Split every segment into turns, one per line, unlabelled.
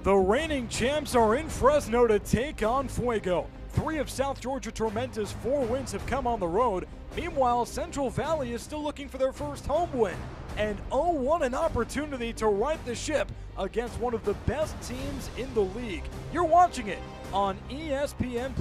The reigning champs are in Fresno to take on Fuego. 3 of South Georgia Tormenta's 4 wins have come on the road. Meanwhile, Central Valley is still looking for their first home win. And oh, what an opportunity to right the ship against one of the best teams in the league. You're watching it on ESPN+.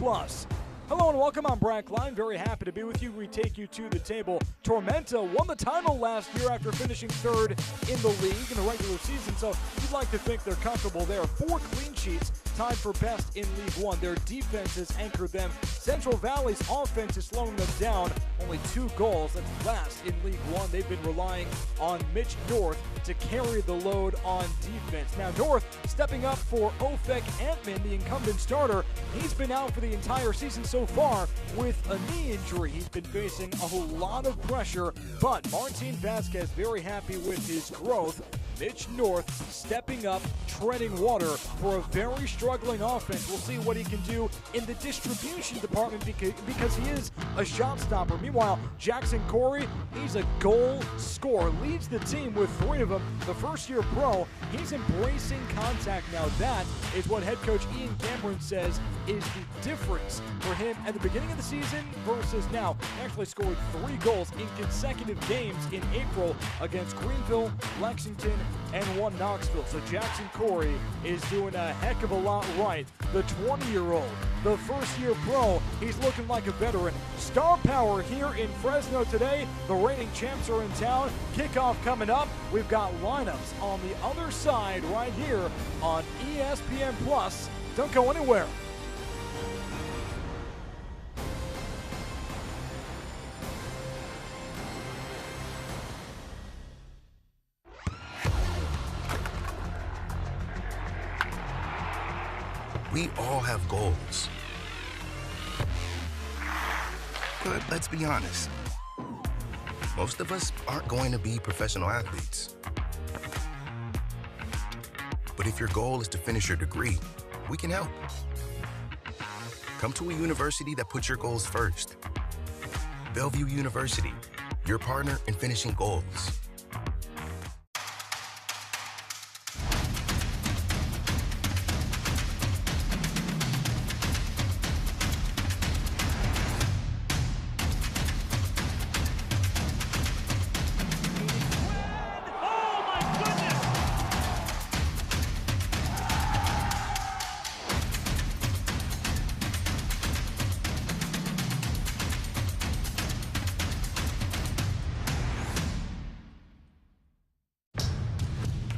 Hello and welcome, I'm Brad Klein. Very happy to be with you. We take you to the table. Tormenta won the title last year after finishing 3rd in the league in the regular season, so you'd like to think they're comfortable there. 4 clean sheets, tied for best in League One. Their defense has anchored them. Central Valley's offense is slowing them down. Only 2 goals, that's last in League One. They've been relying on Mitch North to carry the load on defense. Now North stepping up for Ofek Antman, the incumbent starter. He's been out for the entire season so far with a knee injury. He's been facing a whole lot of pressure, but Martin Vasquez very happy with his growth. Mitch North stepping up, treading water for a very struggling offense. We'll see what he can do in the distribution department because he is a shot stopper. Meanwhile, Jackson Corey, he's a goal scorer, leads the team with 3 of them. The first-year pro, he's embracing contact now. That is what head coach Ian Cameron says is the difference for him at the beginning of the season versus now. He actually scored 3 goals in consecutive games in April against Greenville, Lexington, and 1 Knoxville. So Jackson Corey is doing a heck of a lot right. The 20-year-old, the first-year pro, he's looking like a veteran. Star power here in Fresno today. The reigning champs are in town. Kickoff coming up. We've got lineups on the other side right here on ESPN+. Don't go anywhere.
We all have goals. But let's be honest, most of us aren't going to be professional athletes. But if your goal is to finish your degree, we can help. Come to a university that puts your goals first. Bellevue University, your partner in finishing goals.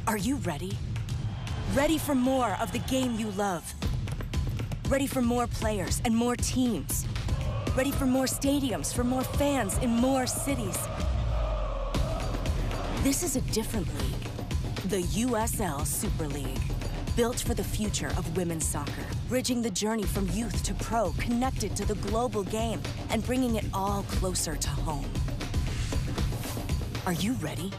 Are you ready? Ready for more of the game you love? Ready for more players and more teams? Ready for more stadiums, for more fans in more cities? This is a different league. The USL Super League. Built for the future of women's soccer. Bridging the journey from youth to pro, connected to the global game, and bringing it all closer to home. Are you ready?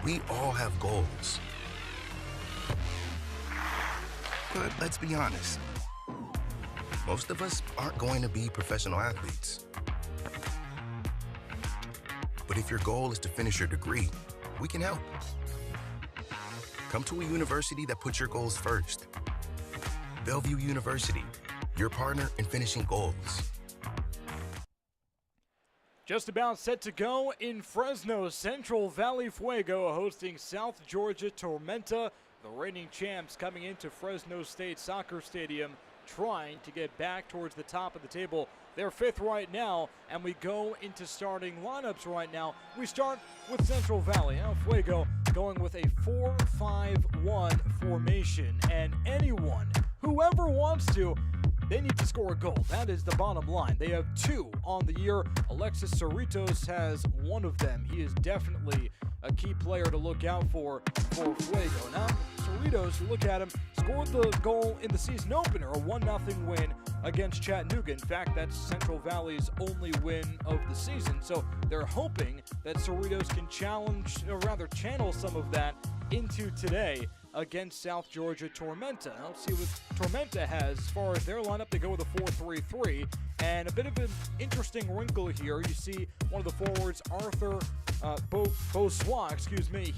We all have goals. But let's be honest, most of us aren't going to be professional athletes. But if your goal is to finish your degree, we can help. Come to a university that puts your goals first. Bellevue University, your partner in finishing goals.
Just about set to go in Fresno. Central Valley Fuego hosting South Georgia Tormenta. The reigning champs coming into Fresno State Soccer Stadium, trying to get back towards the top of the table. They're 5th right now, and we go into starting lineups right now. We start with Central Valley. Now Fuego going with a 4-5-1 formation, and anyone, whoever wants to, they need to score a goal. That is the bottom line. They have 2 on the year. Alexis Cerritos has 1 of them. He is definitely a key player to look out for Fuego. Now, Cerritos, you look at him, scored the goal in the season opener, a 1-0 win against Chattanooga. In fact, that's Central Valley's only win of the season. So they're hoping that Cerritos can channel some of that into today against South Georgia Tormenta. Now let's see what Tormenta has as far as their lineup. They go with a 4-3-3, and a bit of an interesting wrinkle here. You see one of the forwards, Arthur Beausois,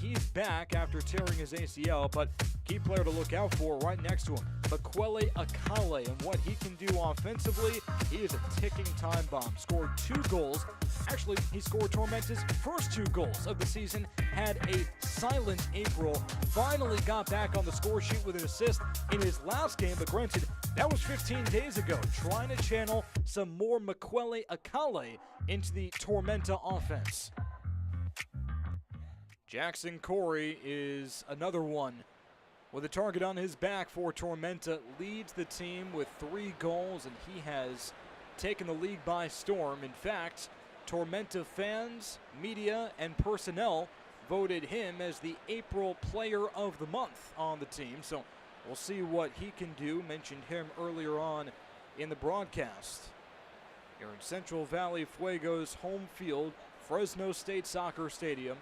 he's back after tearing his ACL, but key player to look out for right next to him, Miquele Akale, and what he can do offensively, he is a ticking time bomb. Scored 2 goals. Actually, he scored Tormenta's first 2 goals of the season, had a silent April, finally got back on the score sheet with an assist in his last game, but granted, that was 15 days ago, trying to channel some more Miquele Akale into the Tormenta offense. Jackson Corey is another one with a target on his back for Tormenta, leads the team with 3 goals, and he has taken the league by storm. In fact, Tormenta fans, media, and personnel voted him as the April Player of the Month on the team, so we'll see what he can do. Mentioned him earlier on in the broadcast. Here in Central Valley, Fuego's home field, Fresno State Soccer Stadium,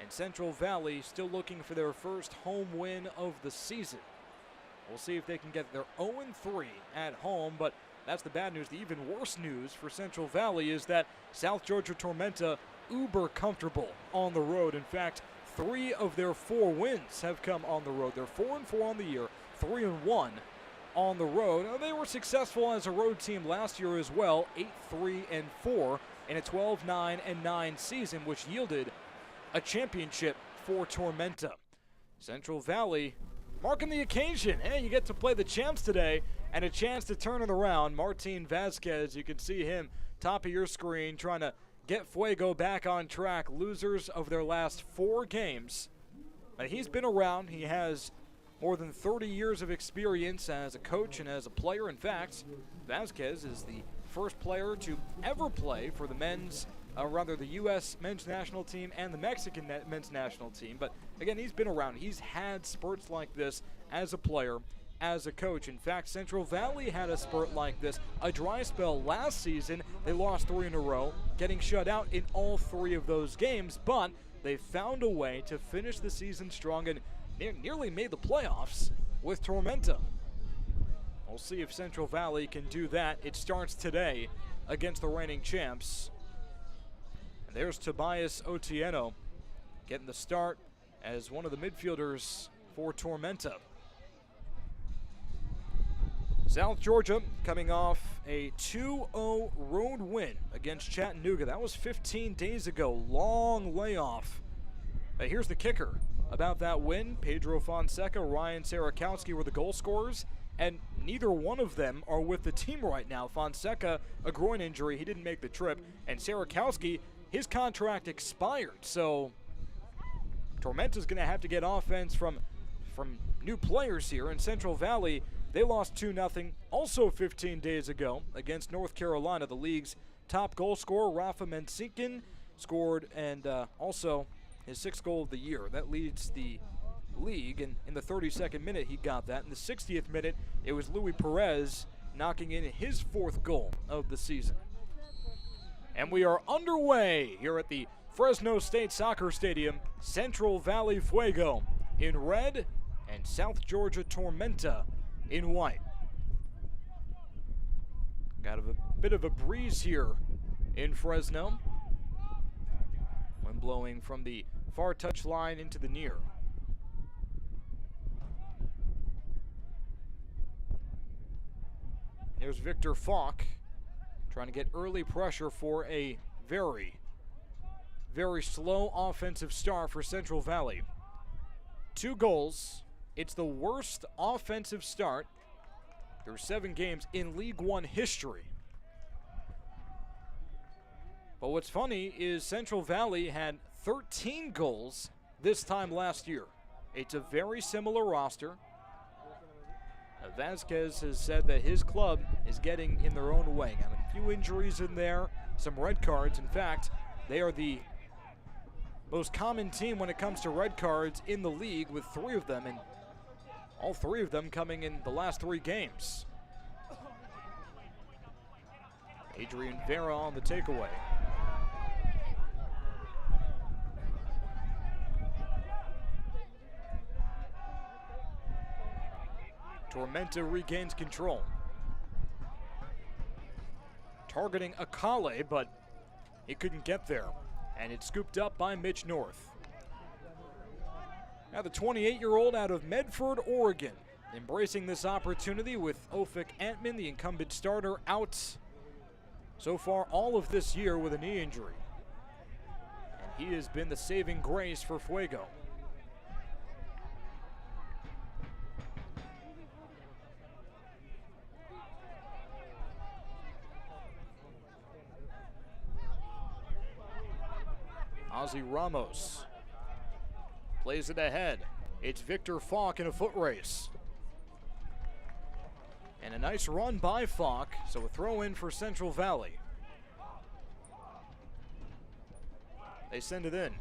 and Central Valley still looking for their first home win of the season. We'll see if they can get their 0-3 at home, but that's the bad news. The even worse news for Central Valley is that South Georgia Tormenta uber comfortable on the road. In fact, 3 of their 4 wins have come on the road. They're 4-4 on the year, 3-1 on the road. Now, they were successful as a road team last year as well, 8-3-4 in a 12-9-9 season, which yielded a championship for Tormenta. Central Valley marking the occasion. Hey, you get to play the champs today and a chance to turn it around. Martin Vasquez, you can see him top of your screen trying to get Fuego back on track. Losers of their last 4 games. But he's been around. He has more than 30 years of experience as a coach and as a player. In fact, Vasquez is the first player to ever play for the the U.S. men's national team and the Mexican men's national team. But again, he's been around. He's had spurts like this as a player, as a coach. In fact, Central Valley had a spurt like this, a dry spell last season. They lost 3 in a row, getting shut out in all 3 of those games, but they found a way to finish the season strong and nearly made the playoffs with Tormenta. We'll see if Central Valley can do that. It starts today against the reigning champs. And there's Tobias Otieno getting the start as one of the midfielders for Tormenta. South Georgia coming off a 2-0 road win against Chattanooga. That was 15 days ago. Long layoff. But here's the kicker about that win. Pedro Fonseca, Ryan Sarakowski were the goal scorers, and neither one of them are with the team right now. Fonseca, a groin injury, he didn't make the trip, and Sarakowski, his contract expired, so Tormenta's going to have to get offense from new players here. In Central Valley, they lost 2-0 also 15 days ago against North Carolina. The league's top goal scorer, Rafa Mensikin, scored, and also his 6th goal of the year. That leads the league, and in the 32nd minute he got that. In the 60th minute, it was Luis Perez knocking in his 4th goal of the season. And we are underway here at the Fresno State Soccer Stadium. Central Valley Fuego in red and South Georgia Tormenta in white. Got a bit of a breeze here in Fresno. Wind blowing from the far touchline into the near. There's Victor Falk trying to get early pressure for a very, very slow offensive start for Central Valley. 2 goals. It's the worst offensive start through 7 games in League One history. But what's funny is Central Valley had 13 goals this time last year. It's a very similar roster. Vasquez has said that his club is getting in their own way. Got a few injuries in there, some red cards. In fact, they are the most common team when it comes to red cards in the league, with 3 of them, and all 3 of them coming in the last 3 games. Adrian Vera on the takeaway. Tormenta regains control. Targeting Akale, but He couldn't get there, and it's scooped up by Mitch North. Now the 28-year-old out of Medford, Oregon, embracing this opportunity with Ofik Antman, the incumbent starter, out so far all of this year with a knee injury. And he has been the saving grace for Fuego. Ozzy Ramos plays it ahead. It's Victor Falk in a foot race. And a nice run by Falk, so a throw in for Central Valley. They send it in,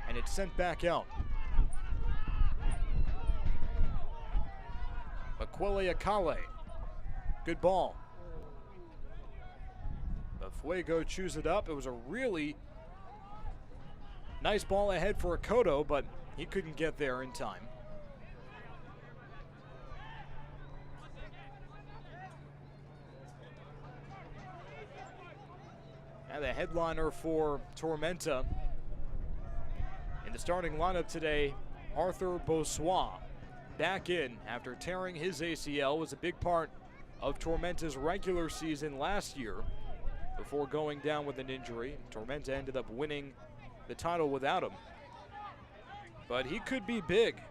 and it's sent back out. Makwele Akale, good ball. But Fuego chews it up. It was a really nice ball ahead for Akoto, but he couldn't get there in time. And the headliner for Tormenta in the starting lineup today, Arthur Bossois, back in after tearing his ACL, was a big part of Tormenta's regular season last year before going down with an injury. Tormenta ended up winning the title without him. But he could be big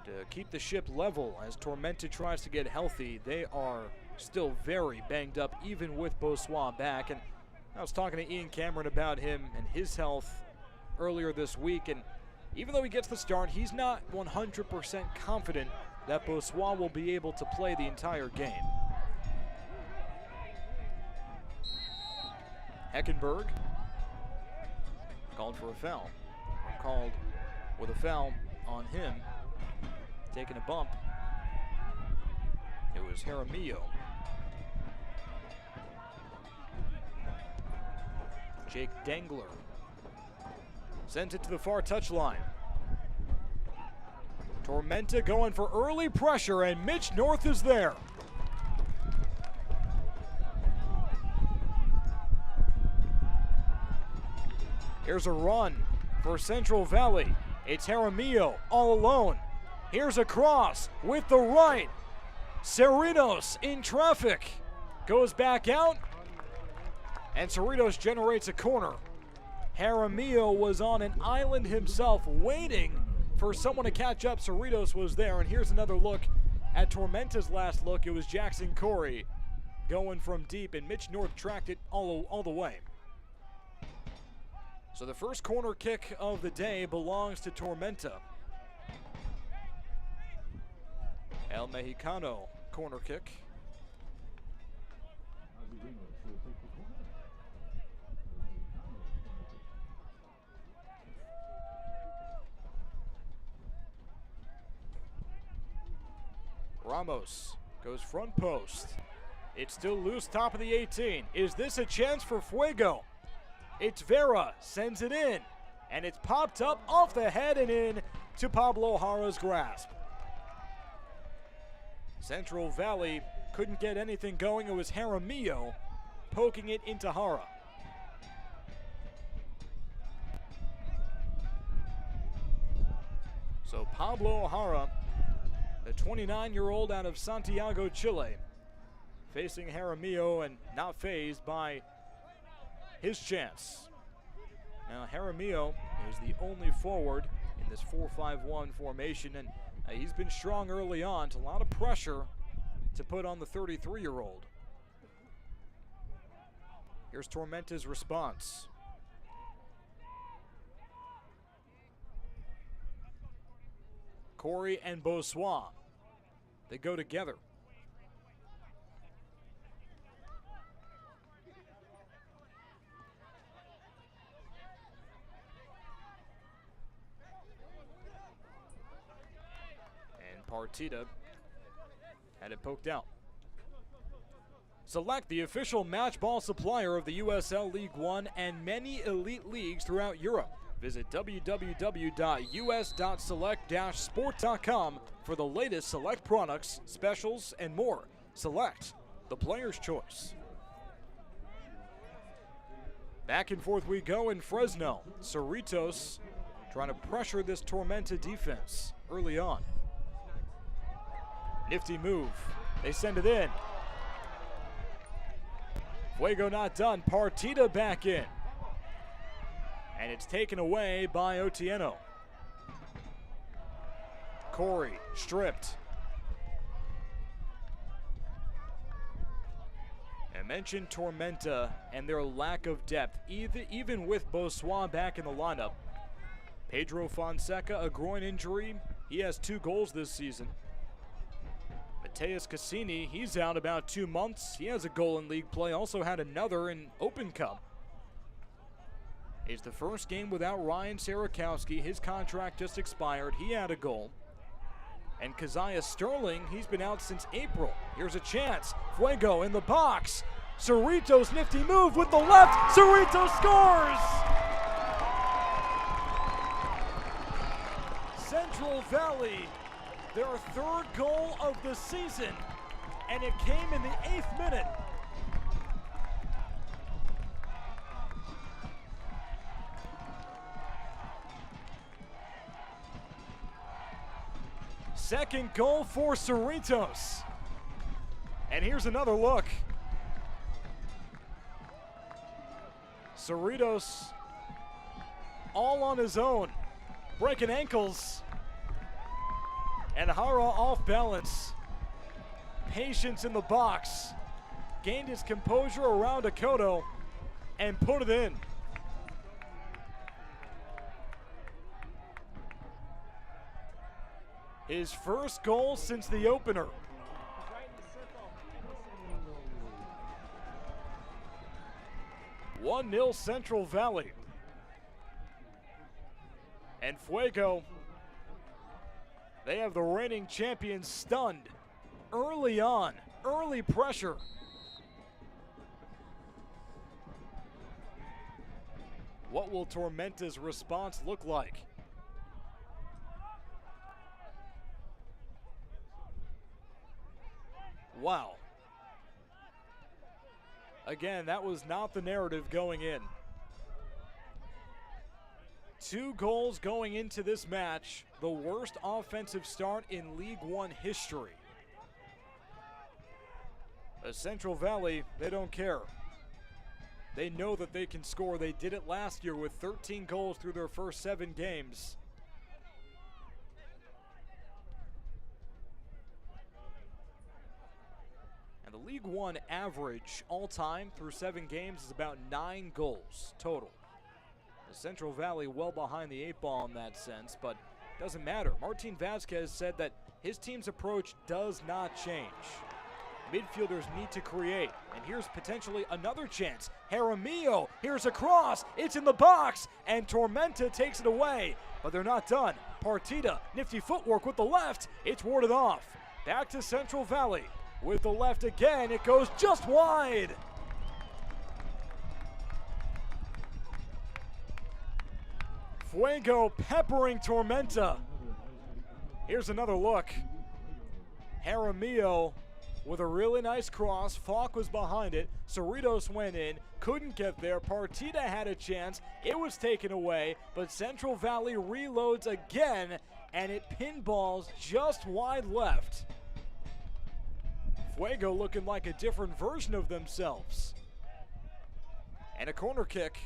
to keep the ship level as Tormenta tries to get healthy. They are still very banged up, even with Bossois back. And I was talking to Ian Cameron about him and his health earlier this week, and even though he gets the start, he's not 100% confident that Bossois will be able to play the entire game. Heckenberg called for a foul, or called with a foul on him, taking a bump. It was Jaramillo. Jake Dangler sends it to the far touchline. Tormenta going for early pressure, and Mitch North is there. Here's a run for Central Valley. It's Jaramillo all alone. Here's a cross with the right. Cerritos in traffic. Goes back out. And Cerritos generates a corner. Jaramillo was on an island himself, waiting for someone to catch up. Cerritos was there. And here's another look at Tormenta's last look. It was Jackson Corey going from deep, and Mitch North tracked it all the way. So the first corner kick of the day belongs to Tormenta. El Mexicano corner kick. Ramos goes front post. It's still loose, top of the 18. Is this a chance for Fuego? It's Vera, sends it in, and it's popped up off the head and in to Pablo Jara's grasp. Central Valley couldn't get anything going. It was Jaramillo poking it into Jara. So Pablo Jara, the 29-year-old out of Santiago, Chile, facing Jaramillo and not fazed by his chance. Now Jaramillo is the only forward in this 4-5-1 formation, and he's been strong early on. It's a lot of pressure to put on the 33-year-old. Here's Tormenta's response. Corey and Bossois, they go together. Partita had it poked out. Select, the official match ball supplier of the USL League One and many elite leagues throughout Europe. Visit www.us.select-sport.com for the latest Select products, specials, and more. Select, the player's choice. Back and forth we go in Fresno. Cerritos trying to pressure this Tormenta defense early on. Nifty move. They send it in. Fuego not done. Partida back in. And it's taken away by Otieno. Corey stripped. I mentioned Tormenta and their lack of depth, even with Bossois back in the lineup. Pedro Fonseca, a groin injury. He has 2 goals this season. Mateus Cassini, he's out about 2 months. He has a goal in league play, also had another in Open Cup. It's the first game without Ryan Sarakowski. His contract just expired. He had a goal. And Keziah Sterling, he's been out since April. Here's a chance. Fuego in the box. Cerritos, nifty move with the left. Cerritos scores! Central Valley, their 3rd goal of the season, and it came in the 8th minute. Second goal for Cerritos. And here's another look. Cerritos all on his own, breaking ankles. And Hara off balance. Patience in the box. Gained his composure around Akoto and put it in. His first goal since the opener. "1-0 Central Valley." And Fuego, they have the reigning champions stunned early on, early pressure. What will Tormenta's response look like? Wow. Again, that was not the narrative going in. 2 goals going into this match, the worst offensive start in League One history. The Central Valley, they don't care. They know that they can score. They did it last year with 13 goals through their first 7 games. And the League One average all-time through 7 games is about 9 goals total. The Central Valley well behind the 8 ball in that sense, but doesn't matter. Martin Vasquez said that his team's approach does not change. Midfielders need to create, and here's potentially another chance. Jaramillo, here's a cross, it's in the box, and Tormenta takes it away, but they're not done. Partida, nifty footwork with the left, it's warded off. Back to Central Valley. With the left again, it goes just wide. Fuego peppering Tormenta. Here's another look. Jaramillo with a really nice cross. Falk was behind it. Cerritos went in, couldn't get there. Partida had a chance. It was taken away, but Central Valley reloads again, and it pinballs just wide left. Fuego looking like a different version of themselves. And a corner kick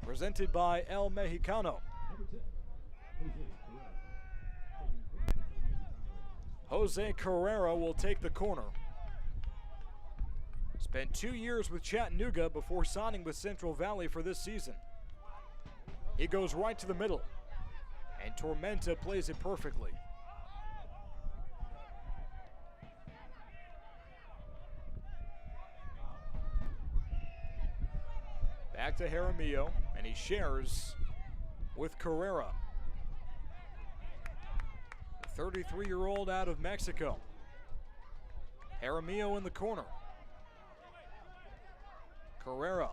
presented by El Mexicano. Jose Carrera will take the corner. Spent 2 years with Chattanooga before signing with Central Valley for this season. He goes right to the middle, and Tormenta plays it perfectly. Back to Jaramillo, and he shares with Carrera. The 33-year-old out of Mexico. Jaramillo in the corner. Carrera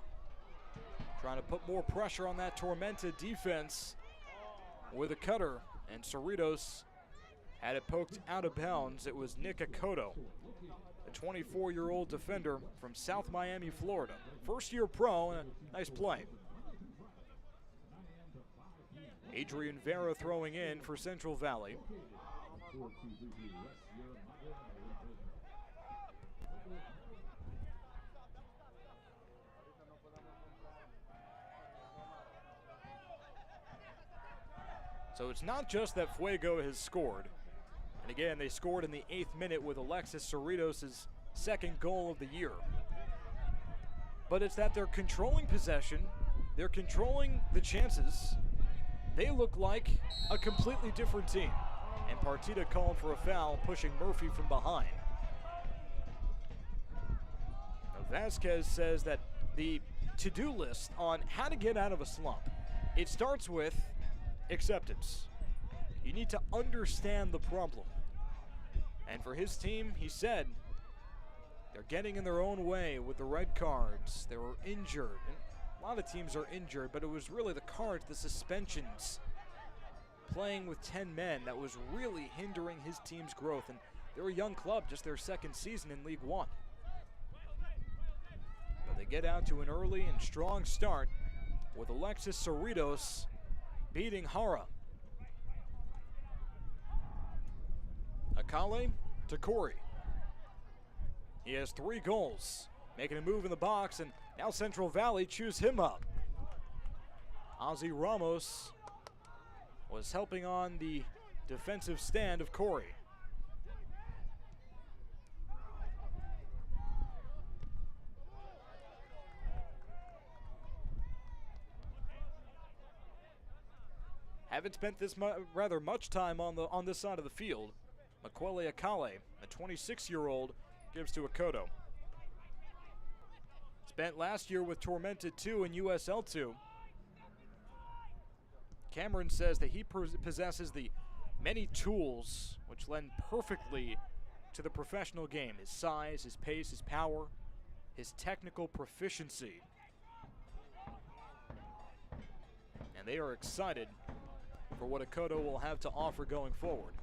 trying to put more pressure on that Tormenta defense with a cutter, and Cerritos had it poked out of bounds. It was Nick Akoto, a 24-year-old defender from South Miami, Florida. First-year pro, and a nice play. Adrian Vera throwing in for Central Valley. So it's not just that Fuego has scored. And again, they scored in the 8th minute with Alexis Cerritos' second goal of the year. But it's that they're controlling possession, they're controlling the chances. They look like a completely different team. And Partida called for a foul, pushing Murphy from behind. Now Vasquez says that the to-do list on how to get out of a slump, it starts with acceptance. You need to understand the problem. And for his team, he said, they're getting in their own way with the red cards. They were injured. And a lot of teams are injured, but it was really the cards, the suspensions, playing with 10 men that was really hindering his team's growth. And they're a young club, just their second season in League One. But they get out to an early and strong start with Alexis Cerritos beating Hara. Akale to Corey. He has 3 goals, making a move in the box, and now Central Valley chews him up. Ozzy Ramos was helping on the defensive stand of Corey. Haven't spent this rather much time on this side of the field. Makwele Akale, a 26-year-old, gives to Akoto. Spent last year with Tormenta 2 and USL 2. Cameron says that he possesses the many tools which lend perfectly to the professional game. His size, his pace, his power, his technical proficiency. And they are excited for what Akoto will have to offer going forward.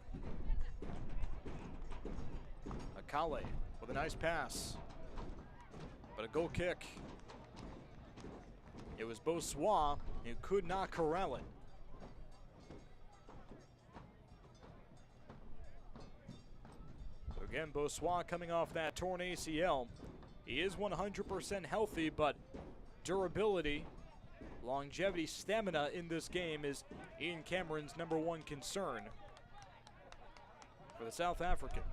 Akale with a nice pass, but a goal kick. It was Bossois who could not corral it. So again, Bossois coming off that torn ACL. He is 100% healthy, but durability, longevity, stamina in this game is Ian Cameron's #1 concern for the South African.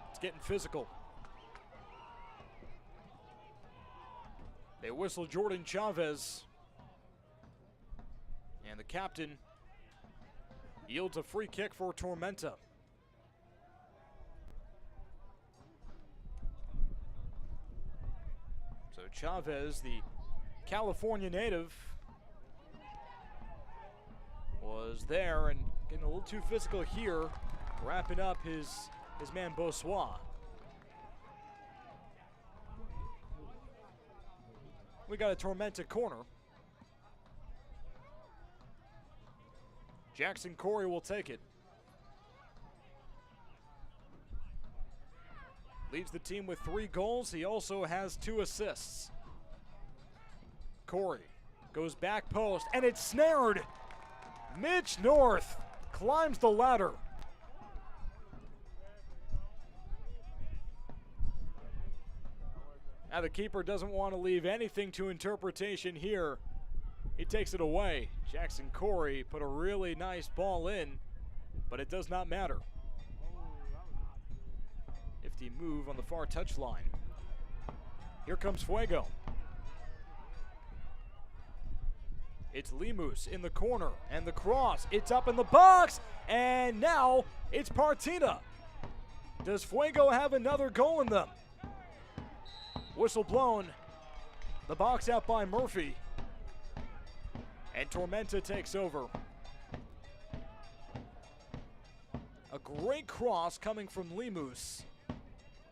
It's getting physical. They whistle Jordan Chavez. And the captain yields a free kick for Tormenta. So Chavez, the California native, was there and getting a little too physical here, wrapping up his man Bossois. We got a Tormenta corner. Jackson Corey will take it. Leads the team with 3 goals. He also has 2 assists. Corey goes back post, and it's snared. Mitch North climbs the ladder. Now the keeper doesn't want to leave anything to interpretation here. He takes it away. Jackson Corey put a really nice ball in, but it does not matter. Nifty move on the far touchline. Here comes Fuego. It's Lemus in the corner, and the cross. It's up in the box, and now it's Partida. Does Fuego have another goal in them? Whistle blown. The box out by Murphy. And Tormenta takes over. A great cross coming from Lemus.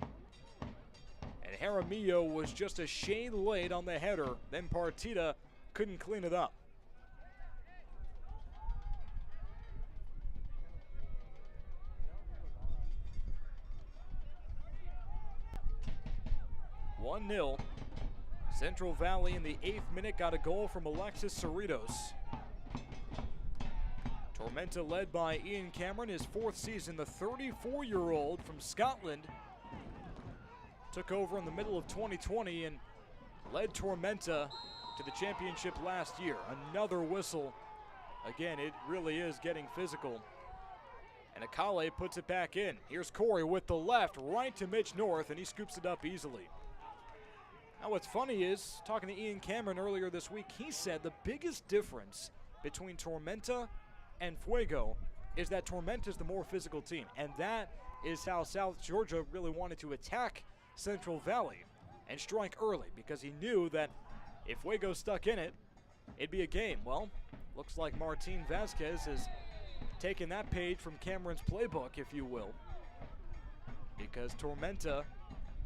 And Jaramillo was just a shade late on the header. Then Partida couldn't clean it up. One 0. Central Valley in the 8th minute got a goal from Alexis Cerritos. Tormenta led by Ian Cameron, his 4th season. The 34-year-old from Scotland took over in the middle of 2020 and led Tormenta to the championship last year. Another whistle. Again, it really is getting physical. And Akale puts it back in. Here's Corey with the left, right to Mitch North, and he scoops it up easily. Now what's funny is, talking to Ian Cameron earlier this week, he said the biggest difference between Tormenta and Fuego is that Tormenta is the more physical team, and that is how South Georgia really wanted to attack Central Valley and strike early, because he knew that if Fuego stuck in it, it'd be a game. Well, looks like Martin Vasquez has taken that page from Cameron's playbook, if you will, because Tormenta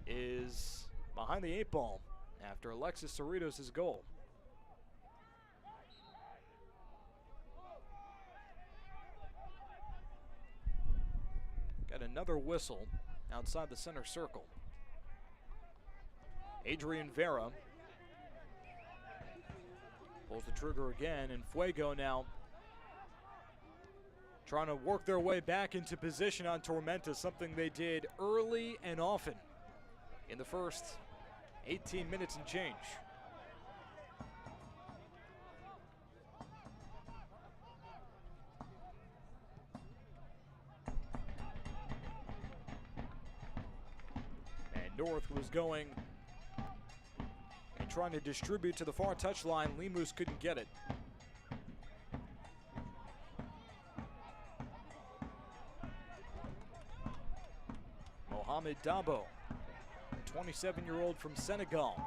is behind the 8 ball after Alexis Cerritos' goal. Got another whistle outside the center circle. Adrian Vera pulls the trigger again, and Fuego now trying to work their way back into position on Tormenta, something they did early and often in the first 18 minutes and change. And North was going and trying to distribute to the far touchline. Lemus couldn't get it. Mohamed Dabo, 27-year-old from Senegal,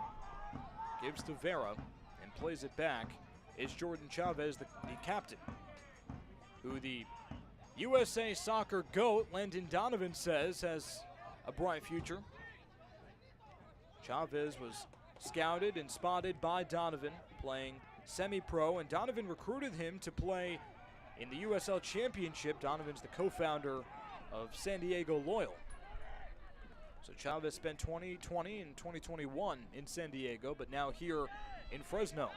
gives to Vera and plays it back. Is Jordan Chavez, the captain, who the USA Soccer GOAT, Landon Donovan, says has a bright future. Chavez was scouted and spotted by Donovan playing semi-pro, and Donovan recruited him to play in the USL Championship. Donovan's the co-founder of San Diego Loyal. So Chavez spent 2020 and 2021 in San Diego, but now here in Fresno.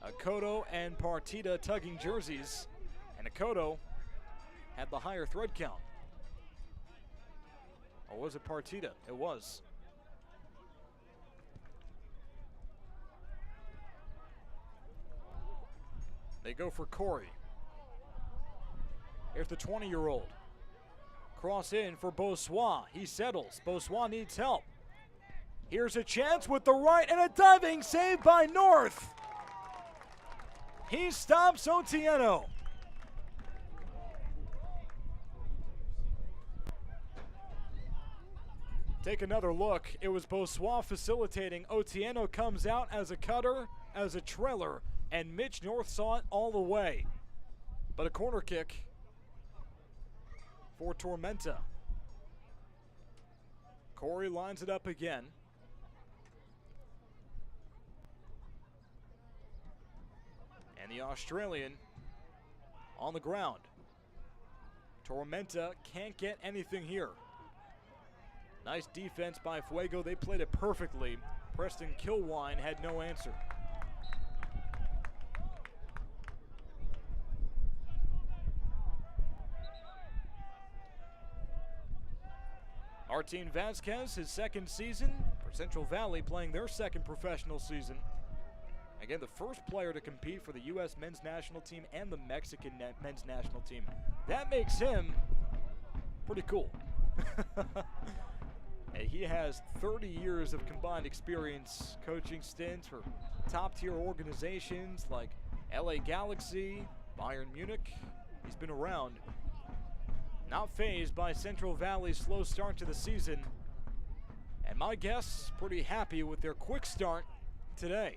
Akoto and Partida tugging jerseys, and Akoto had the higher thread count. Or was it Partida? It was. They go for Corey. Here's the 20-year-old. Cross in for Bossois. He settles. Bossois needs help. Here's a chance with the right, and a diving save by North. He stops Otieno. Take another look. It was Bossois facilitating. Otieno comes out as a cutter, as a trailer, and Mitch North saw it all the way. But a corner kick for Tormenta. Corey lines it up again. And the Australian on the ground. Tormenta can't get anything here. Nice defense by Fuego. They played it perfectly. Preston Kilwine had no answer. Martin Vasquez, his 2nd season for Central Valley, playing their 2nd professional season. Again, the first player to compete for the U.S. men's national team and the Mexican men's national team. That makes him pretty cool. He has 30 years of combined experience coaching stints for top-tier organizations like LA Galaxy, Bayern Munich. He's been around. Not fazed by Central Valley's slow start to the season. And my guess, pretty happy with their quick start today.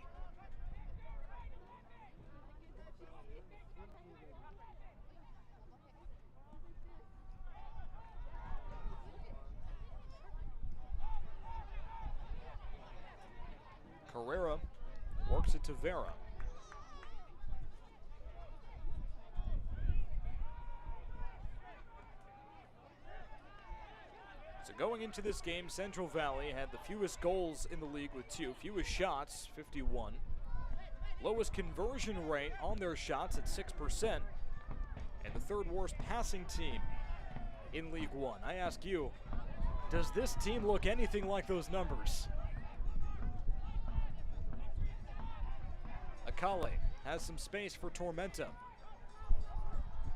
Carrera works it to Vera. So going into this game, Central Valley had the fewest goals in the league with 2, fewest shots, 51. Lowest conversion rate on their shots at 6%, and the third worst passing team in League One. I ask you, does this team look anything like those numbers? Akale has some space for Tormenta.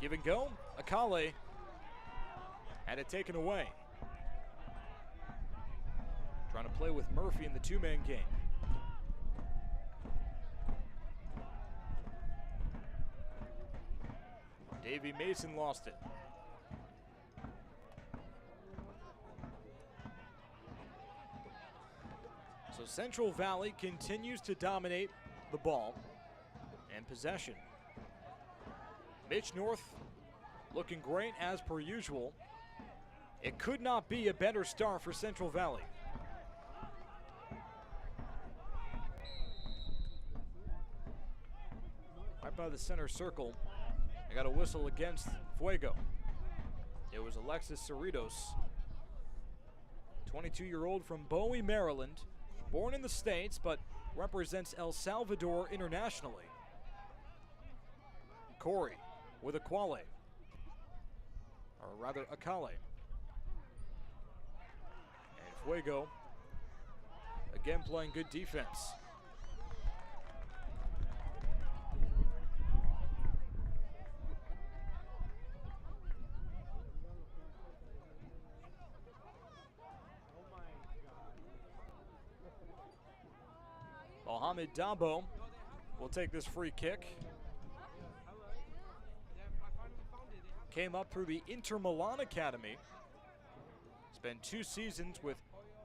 Give and go. Akale had it taken away. Trying to play with Murphy in the two-man game. Davey Mason lost it. So Central Valley continues to dominate the ball and possession. Mitch North looking great as per usual. It could not be a better start for Central Valley. Right by the center circle, I got a whistle against Fuego. It was Alexis Cerritos, 22-year-old from Bowie, Maryland, born in the States but represents El Salvador internationally. Corey with Akale, or rather Akale. And Fuego again playing good defense. Mohamed Dabo will take this free kick. Came up through the Inter Milan Academy. Spent 2 seasons with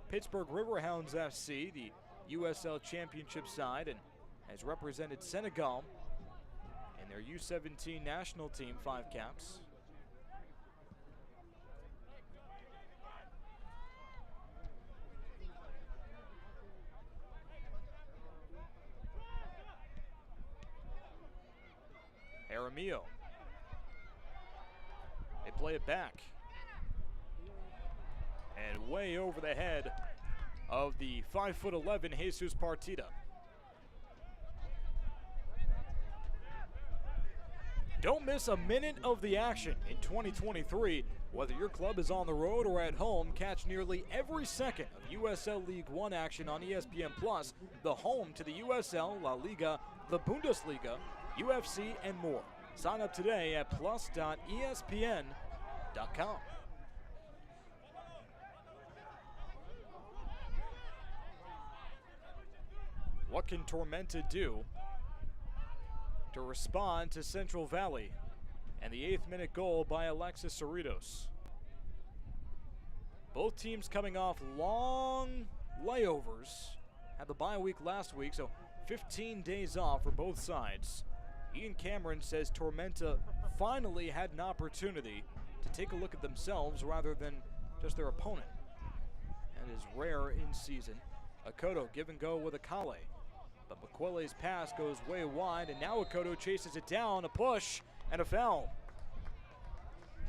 Pittsburgh Riverhounds FC, the USL Championship side, and has represented Senegal in their U17 national team, 5 caps. Jaramillo. They play it back. And way over the head of the 5'11" Jesus Partida. Don't miss a minute of the action in 2023. Whether your club is on the road or at home, catch nearly every second of USL League One action on ESPN Plus, the home to the USL, La Liga, the Bundesliga, UFC, and more. Sign up today at plus.espn.com. What can Tormenta do to respond to Central Valley and the 8th minute goal by Alexis Cerritos? Both teams coming off long layovers. Had the bye week last week, so 15 days off for both sides. Ian Cameron says Tormenta finally had an opportunity to take a look at themselves rather than just their opponent. That is rare in season. Akoto give and go with Akale, but Makwele's pass goes way wide, and now Akoto chases it down, a push, and a foul.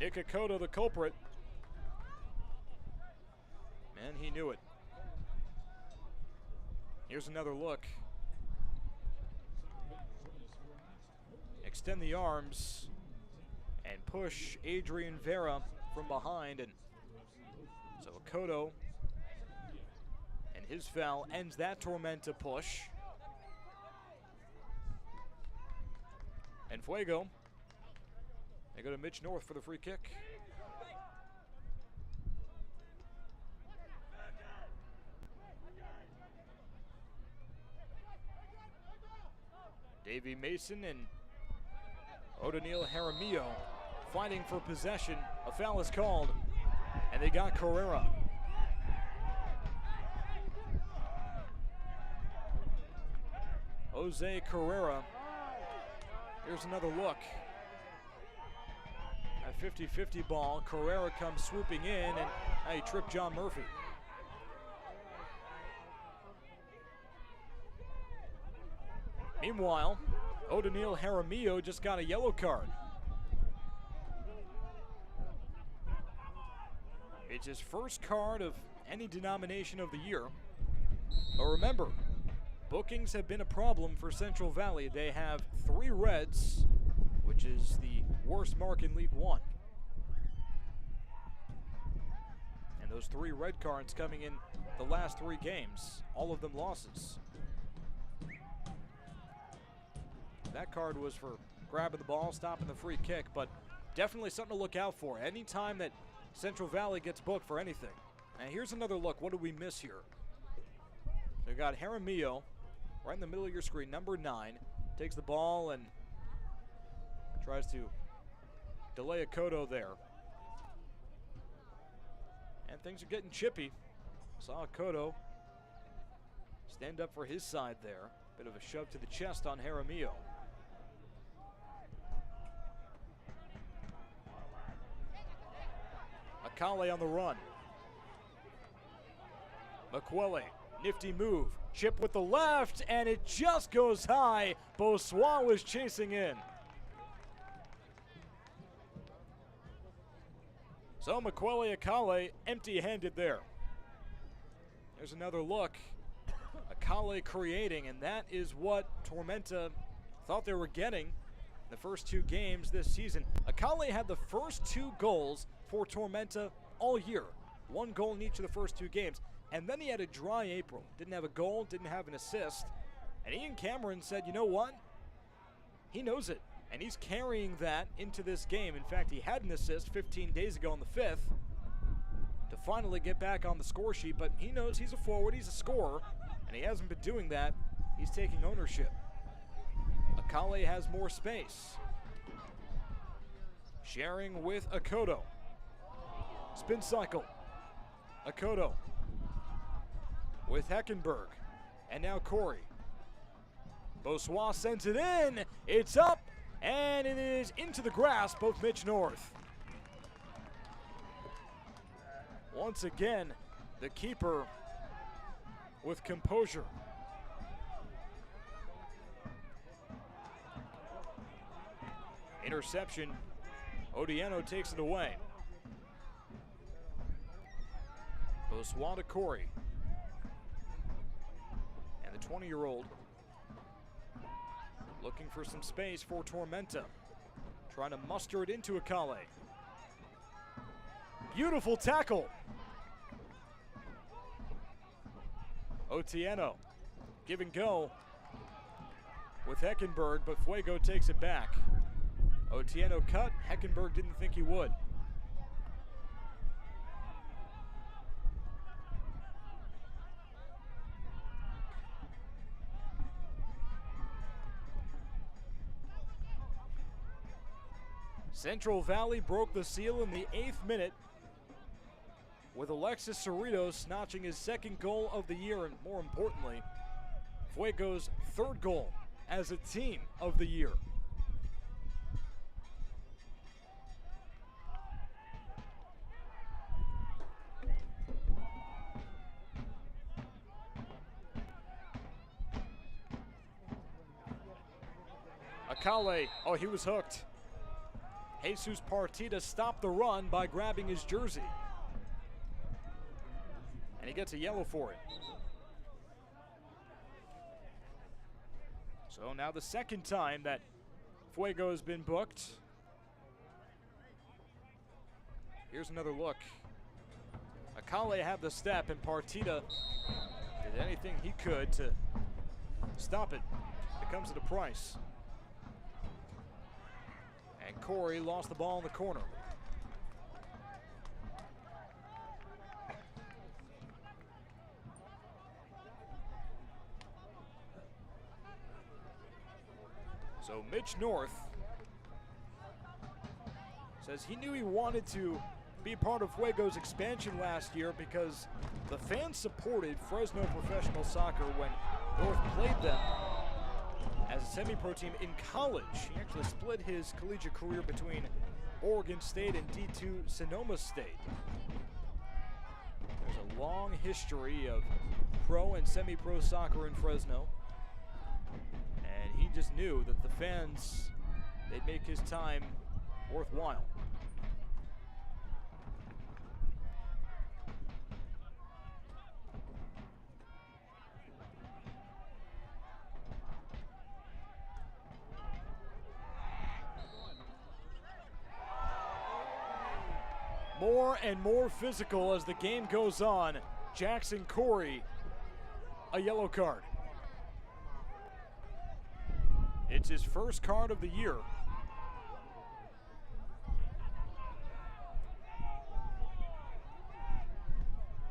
Nick Akoto, the culprit. And he knew it. Here's another look. Extend the arms and push Adrian Vera from behind, and so Akoto and his foul ends that Tormenta push. And Fuego, they go to Mitch North for the free kick. Davey Mason and O'Daniel Jaramillo fighting for possession. A foul is called, and they got Carrera. Jose Carrera. Here's another look. A 50-50 ball. Carrera comes swooping in, and he tripped John Murphy. Meanwhile, O'Daniel Jaramillo just got a yellow card. It's his first card of any denomination of the year. But remember, bookings have been a problem for Central Valley. They have 3 reds, which is the worst mark in League One. And those 3 red cards coming in the last 3 games, all of them losses. That card was for grabbing the ball, stopping the free kick, but definitely something to look out for. Anytime that Central Valley gets booked for anything. And here's another look. What did we miss here? We got Jaramillo right in the middle of your screen, number 9. Takes the ball and tries to delay a Kodo there. And things are getting chippy. Saw Kodo stand up for his side there. Bit of a shove to the chest on Jaramillo. Akale on the run. McQuelly, nifty move. Chip with the left, and it just goes high. Beausois was chasing in. So McQuelly Akale empty-handed there. There's another look. Akale creating, and that is what Tormenta thought they were getting in the first 2 games this season. Akale had the first 2 goals for Tormenta all year. 1 goal in each of the first 2 games. And then he had a dry April. Didn't have a goal, didn't have an assist. And Ian Cameron said, you know what? He knows it. And he's carrying that into this game. In fact, he had an assist 15 days ago on the 5th to finally get back on the score sheet. But he knows he's a forward, he's a scorer. And he hasn't been doing that. He's taking ownership. Akale has more space. Sharing with Akoto. Spin cycle. Akoto with Heckenberg. And now Corey. Beausois sends it in. It's up. And it is into the grasp of Mitch North. Once again, the keeper with composure. Interception. Odiano takes it away. Beausois to Corey. And the 20-year-old looking for some space for Tormenta. Trying to muster it into Akale. Beautiful tackle. Otieno, give and go with Heckenberg, but Fuego takes it back. Otieno cut, Heckenberg didn't think he would. Central Valley broke the seal in the 8th minute with Alexis Cerritos notching his 2nd goal of the year, and more importantly, Fuego's 3rd goal as a team of the year. Akale, oh, he was hooked. Jesus Partida stopped the run by grabbing his jersey. And he gets a yellow for it. So now the 2nd time that Fuego has been booked. Here's another look. Akale had the step, and Partida did anything he could to stop it. It comes at a price. And Corey lost the ball in the corner. So Mitch North says he knew he wanted to be part of Fuego's expansion last year because the fans supported Fresno Professional Soccer when North played them as a semi-pro team in college. He actually split his collegiate career between Oregon State and D2 Sonoma State. There's a long history of pro and semi-pro soccer in Fresno. And just knew that the fans, they'd make his time worthwhile. More and more physical as the game goes on. Jackson Corey, a yellow card. It's his first card of the year.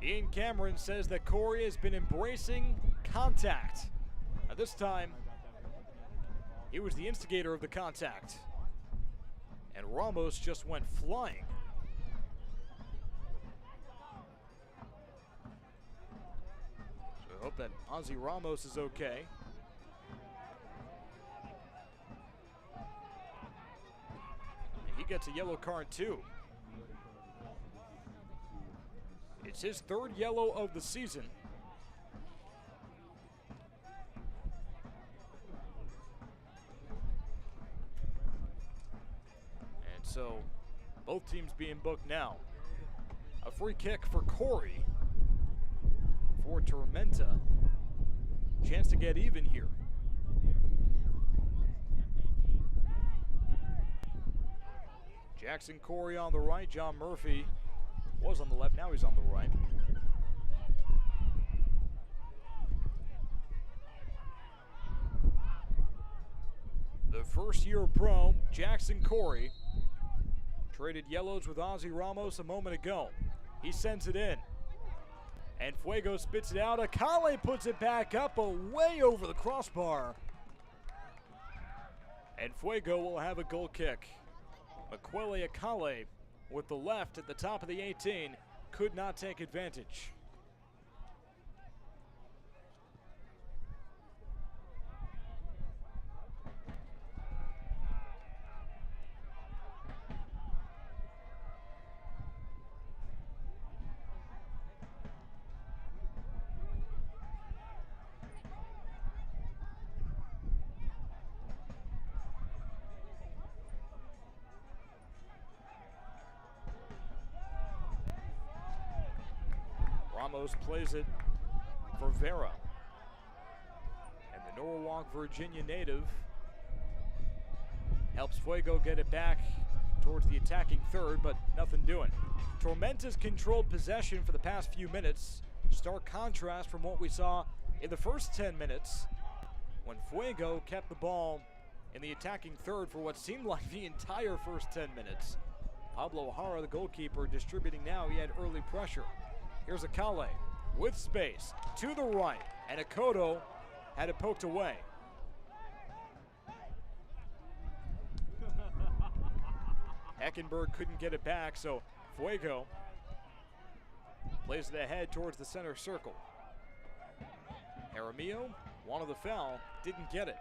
Ian Cameron says that Corey has been embracing contact. Now this time, he was the instigator of the contact. And Ramos just went flying. I hope that Ozzy Ramos is okay. And he gets a yellow card too. It's his third yellow of the season. And so both teams being booked now. A free kick for Corey. For Tormenta, chance to get even here. Jackson Corey on the right, John Murphy was on the left, now he's on the right. The first year pro, Jackson Corey, traded yellows with Ozzy Ramos a moment ago. He sends it in. And Fuego spits it out. Akale puts it back up, way over the crossbar. And Fuego will have a goal kick. Makwele Akale with the left at the top of the 18 could not take advantage. Ramos plays it for Vera. And the Norwalk, Virginia native helps Fuego get it back towards the attacking third, but nothing doing. Tormenta's controlled possession for the past few minutes. Stark contrast from what we saw in the first 10 minutes when Fuego kept the ball in the attacking third for what seemed like the entire first 10 minutes. Pablo Jara, the goalkeeper, distributing now. He had early pressure. Here's Akale with space to the right, and Akoto had it poked away. Eckenberg couldn't get it back, so Fuego plays it ahead towards the center circle. Jaramillo wanted the foul, didn't get it.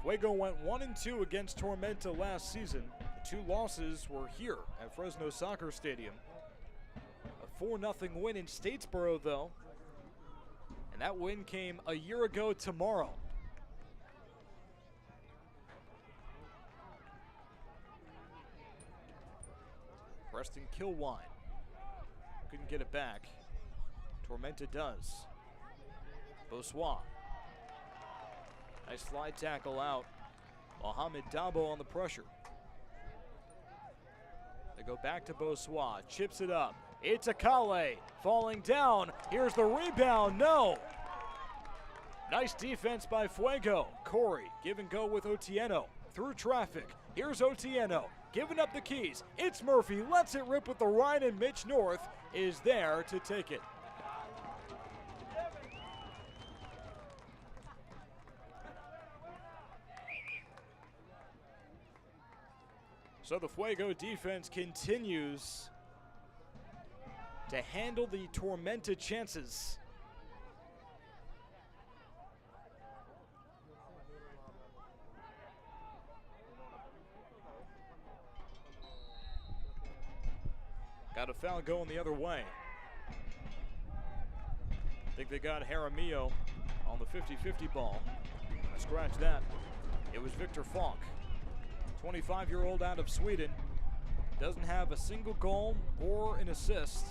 Fuego went 1-2 against Tormenta last season. The two losses were here at Fresno Soccer Stadium. A 4-0 win in Statesboro, though. And that win came a year ago tomorrow. Preston Kilwine couldn't get it back. Tormenta does. Boswa. Nice slide tackle out. Mohamed Dabo on the pressure. They go back to Boswa. Chips it up. It's Akale falling down. Here's the rebound. No. Nice defense by Fuego. Corey give and go with Otieno. Through traffic. Here's Otieno giving up the keys. It's Murphy. Lets it rip with the right, and Mitch North is there to take it. So the Fuego defense continues to handle the Tormenta chances. Got a foul going the other way. I think they got Jaramillo on the 50-50 ball. I scratched that. It was Victor Falk, 25-year-old out of Sweden. Doesn't have a single goal or an assist.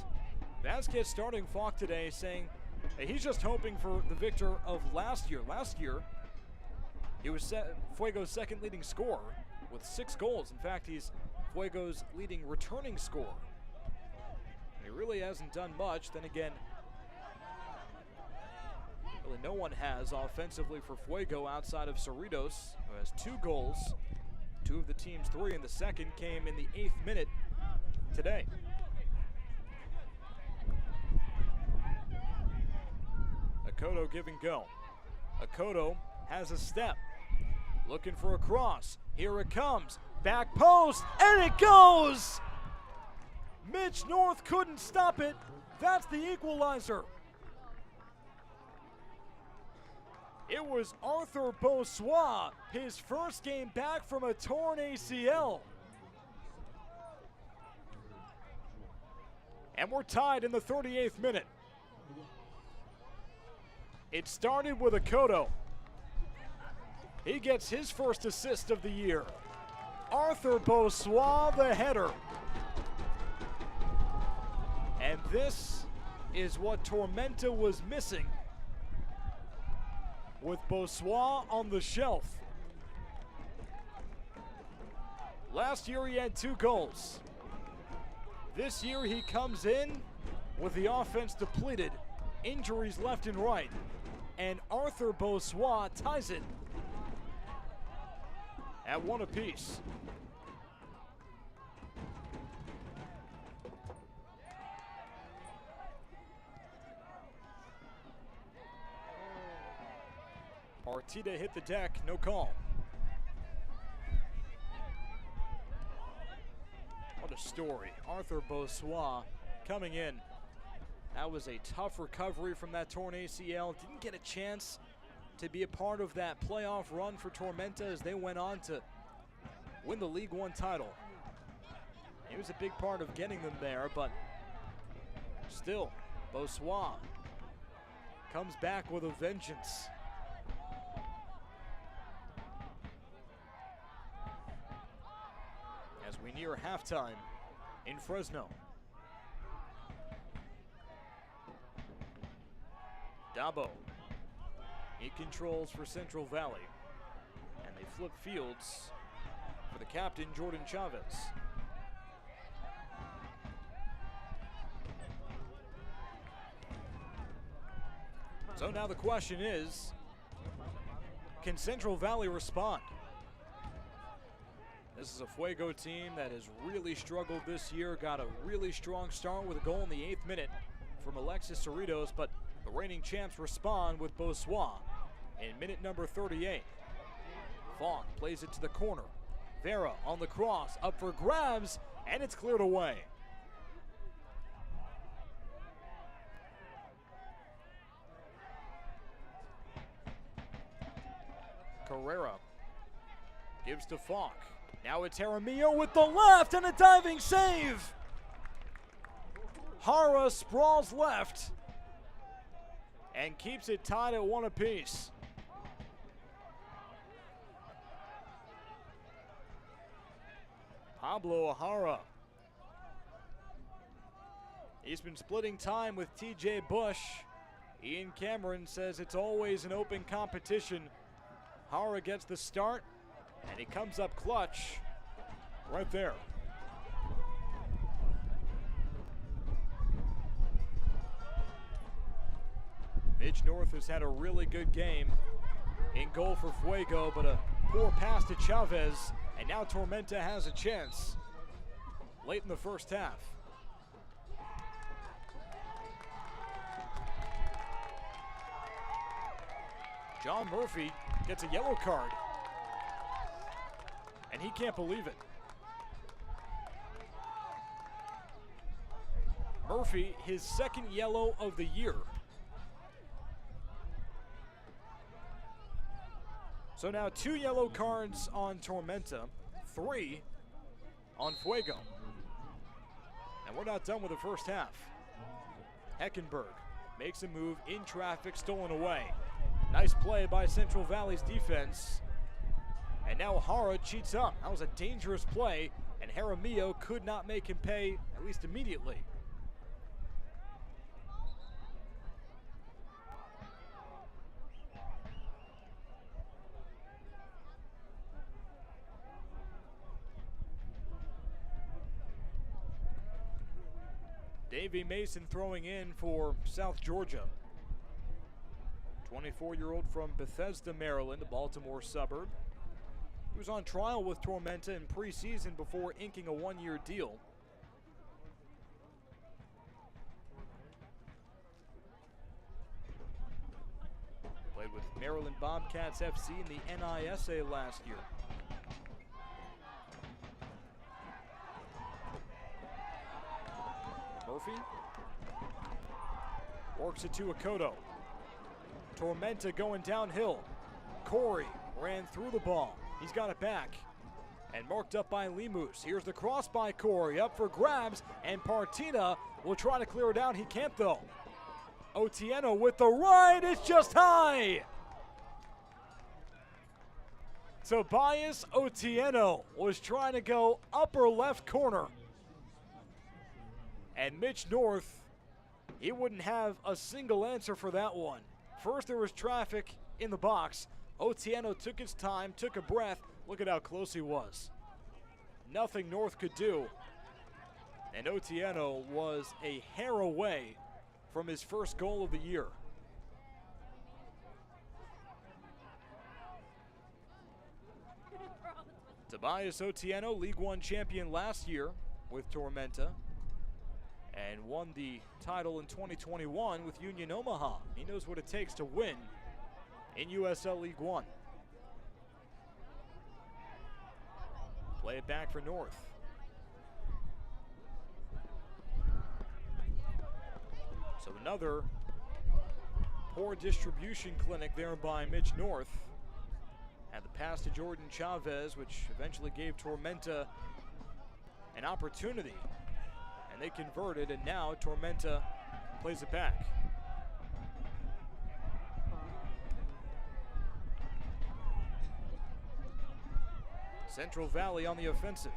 Vasquez starting Falk today, saying hey, he's just hoping for the Victor of last year. Last year, he was Fuego's second leading scorer with 6 goals. In fact, he's Fuego's leading returning scorer. He really hasn't done much. Then again, really no one has offensively for Fuego outside of Cerritos, who has 2 goals. 2 of the team's 3 in the second came in the 8th minute today. Akoto give and go. Akoto has a step. Looking for a cross. Here it comes. Back post, and it goes! Mitch North couldn't stop it. That's the equalizer. It was Arthur Beausois, his first game back from a torn ACL. And we're tied in the 38th minute. It started with Akoto. He gets his first assist of the year. Arthur Beausois, the header. And this is what Tormenta was missing, with Beausois on the shelf. Last year he had 2 goals. This year he comes in with the offense depleted, injuries left and right, and Arthur Beausois ties it at 1 apiece. Partida hit the deck, no call. What a story. Arthur Beausois coming in. That was a tough recovery from that torn ACL. Didn't get a chance to be a part of that playoff run for Tormenta as they went on to win the League One title. He was a big part of getting them there, but still, Beausois comes back with a vengeance. As we near halftime in Fresno. Dabo, he controls for Central Valley, and they flip fields for the captain, Jordan Chavez. So now the question is, can Central Valley respond? This is a Fuego team that has really struggled this year, got a really strong start with a goal in the 8th minute from Alexis Cerritos, but the reigning champs respond with Beausois in minute number 38. Falk plays it to the corner. Vera on the cross, up for grabs, and it's cleared away. Carrera gives to Falk. Now it's Jaramillo with the left and a diving save. Hara sprawls left and keeps it tied at 1 apiece. Pablo Hara. He's been splitting time with TJ Bush. Ian Cameron says it's always an open competition. Hara gets the start, and he comes up clutch right there. Mitch North has had a really good game in goal for Fuego, but a poor pass to Chavez, and now Tormenta has a chance late in the first half. John Murphy gets a yellow card, and he can't believe it. Murphy, his second yellow of the year. So now 2 yellow cards on Tormenta, 3 on Fuego. And And we're not done with the first half. Heckenberg makes a move in traffic, stolen away. Nice play by Central Valley's defense. And now Hara cheats up. That was a dangerous play, and Jaramillo could not make him pay, at least immediately. Davey Mason throwing in for South Georgia. 24-year-old from Bethesda, Maryland, a Baltimore suburb. He was on trial with Tormenta in preseason before inking a one-year deal. Played with Maryland Bobcats FC in the NISA last year. Murphy works it to Akoto. Tormenta going downhill. Corey ran through the ball. He's got it back. And marked up by Lemus. Here's the cross by Corey. Up for grabs. And Partina will try to clear it out. He can't though. Otieno with the right. It's just high. Tobias Otieno was trying to go upper left corner. And Mitch North, he wouldn't have a single answer for that one. First there was traffic in the box. Otieno took his time, took a breath. Look at how close he was. Nothing North could do. And Otieno was a hair away from his first goal of the year. Tobias Otieno, League One champion last year with Tormenta, and won the title in 2021 with Union Omaha. He knows what it takes to win in USL League One. Play it back for North. So another poor distribution clinic there by Mitch North. Had the pass to Jordan Chavez, which eventually gave Tormenta an opportunity. And they converted, and now Tormenta plays it back. Central Valley on the offensive.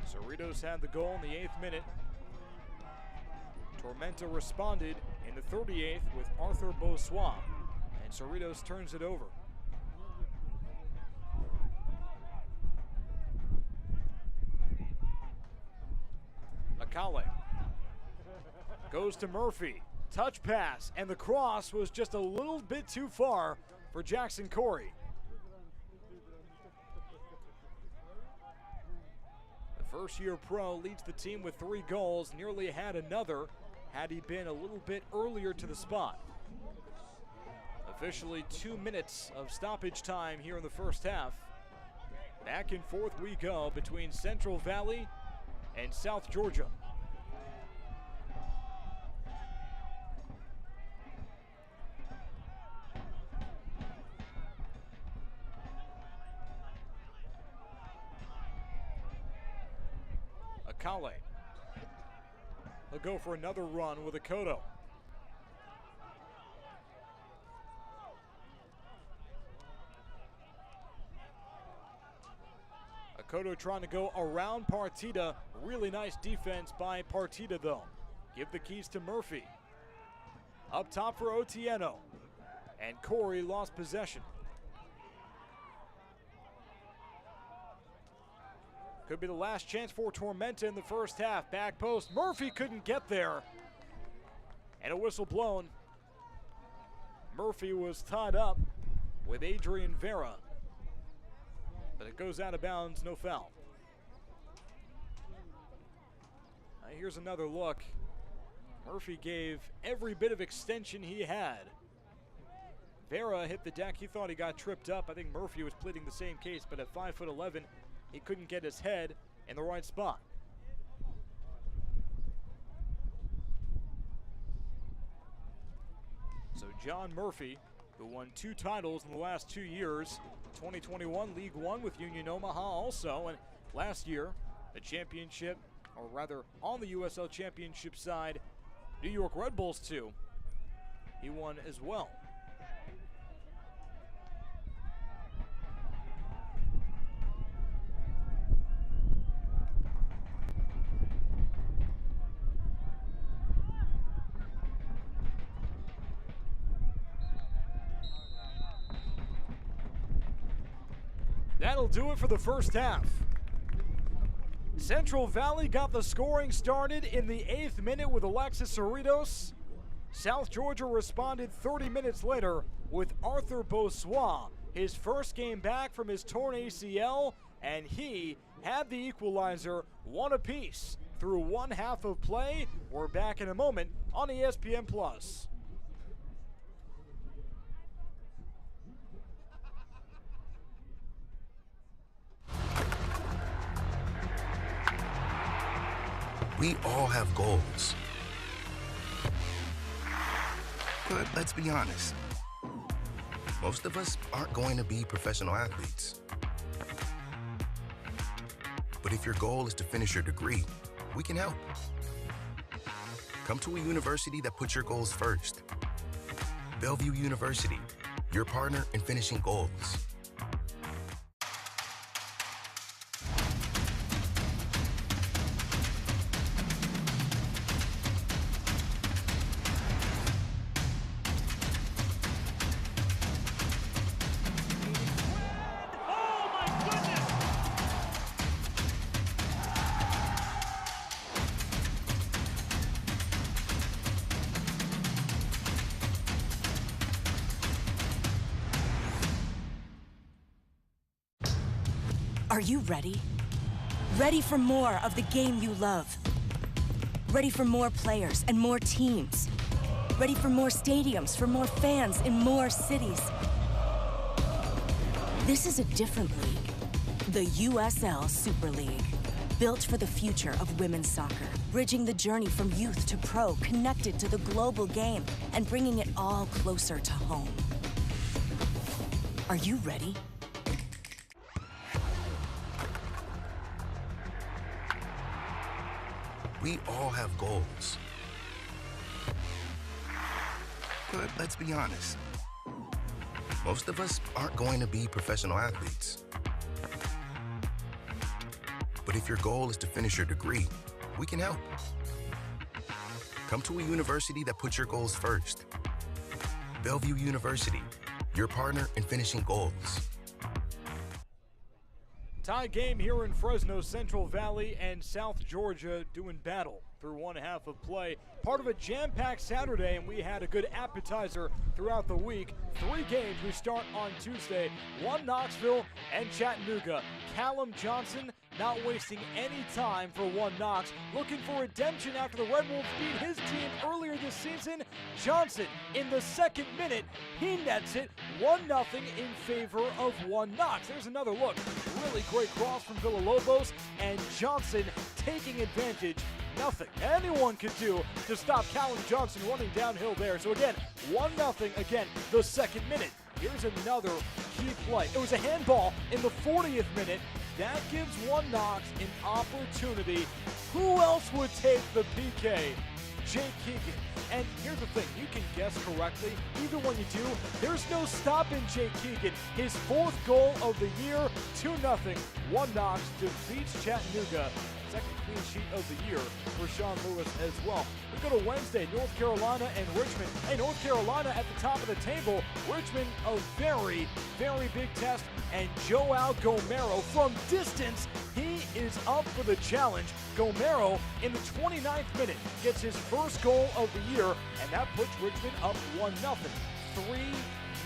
Cerritos had the goal in the 8th minute. Tormenta responded in the 38th with Arthur Beausois, and Cerritos turns it over. Akale goes to Murphy. Touch pass, and the cross was just a little bit too far for Jackson Corey. The first-year pro leads the team with 3 goals, nearly had another had he been a little bit earlier to the spot. Officially 2 minutes of stoppage time here in the first half. Back and forth we go between Central Valley and South Georgia. Akale. He'll go for another run with Akoto. Akoto trying to go around Partita. Really nice defense by Partita though. Give the keys to Murphy. Up top for Otieno. And Corey lost possession. Could be the last chance for Tormenta in the first half. Back post. Murphy couldn't get there. And a whistle blown. Murphy was tied up with Adrian Vera. But it goes out of bounds, no foul. Here's another look. Murphy gave every bit of extension he had. Vera hit the deck. He thought he got tripped up. I think Murphy was pleading the same case, but at 5'11", he couldn't get his head in the right spot. So John Murphy, who won 2 titles in the last 2 years, 2021 League One with Union Omaha also, and last year, the championship, or rather on the USL Championship side, New York Red Bulls too. He won as well. That'll do it for the first half. Central Valley got the scoring started in the 8th minute with Alexis Cerritos. South Georgia responded 30 minutes later with Arthur Beausois, his first game back from his torn ACL, and he had the equalizer, one apiece. Through one half of play, we're back in a moment on ESPN+.
We all have goals. But let's be honest, most of us aren't going to be professional athletes. But if your goal is to finish your degree, we can help. Come to a university that puts your goals first. Bellevue University, your partner in finishing goals.
Are you ready? Ready for more of the game you love? Ready for more players and more teams? Ready for more stadiums, for more fans in more cities? This is a different league. The USL Super League. Built for the future of women's soccer. Bridging the journey from youth to pro, connected to the global game, and bringing it all closer to home. Are you ready?
We all have goals. But let's be honest, most of us aren't going to be professional athletes. But if your goal is to finish your degree, we can help. Come to a university that puts your goals first. Bellevue University, your partner in finishing goals.
Tie game here in Fresno. Central Valley and South Georgia doing battle through one half of play. Part of a jam-packed Saturday, and we had a good appetizer throughout the week. 3 games. We start on Tuesday. 1 Knoxville and Chattanooga. Callum Johnson not wasting any time for 1 Knox. Looking for redemption after the Red Wolves beat his team earlier this season. Johnson, in the 2nd minute, he nets it 1-0 in favor of 1 Knox. There's another look. Really great cross from Villalobos, and Johnson taking advantage. Nothing anyone could do to stop Callum Johnson running downhill there. So again, 1-0 again, the 2nd minute. Here's another key play. It was a handball in the 40th minute. That gives 1 Knox an opportunity. Who else would take the PK? Jake Keegan. And here's the thing, you can guess correctly. Even when you do, there's no stopping Jake Keegan. His 4th goal of the year, 2-0. 1 Knox defeats Chattanooga. 2nd clean sheet of the year for Sean Lewis as well. We go to Wednesday, North Carolina and Richmond. Hey, North Carolina at the top of the table. Richmond, a very, very big test. And Joao Gomero from distance, he is up for the challenge. Gomero, in the 29th minute, gets his 1st goal of the year, and that puts Richmond up 1-0. 3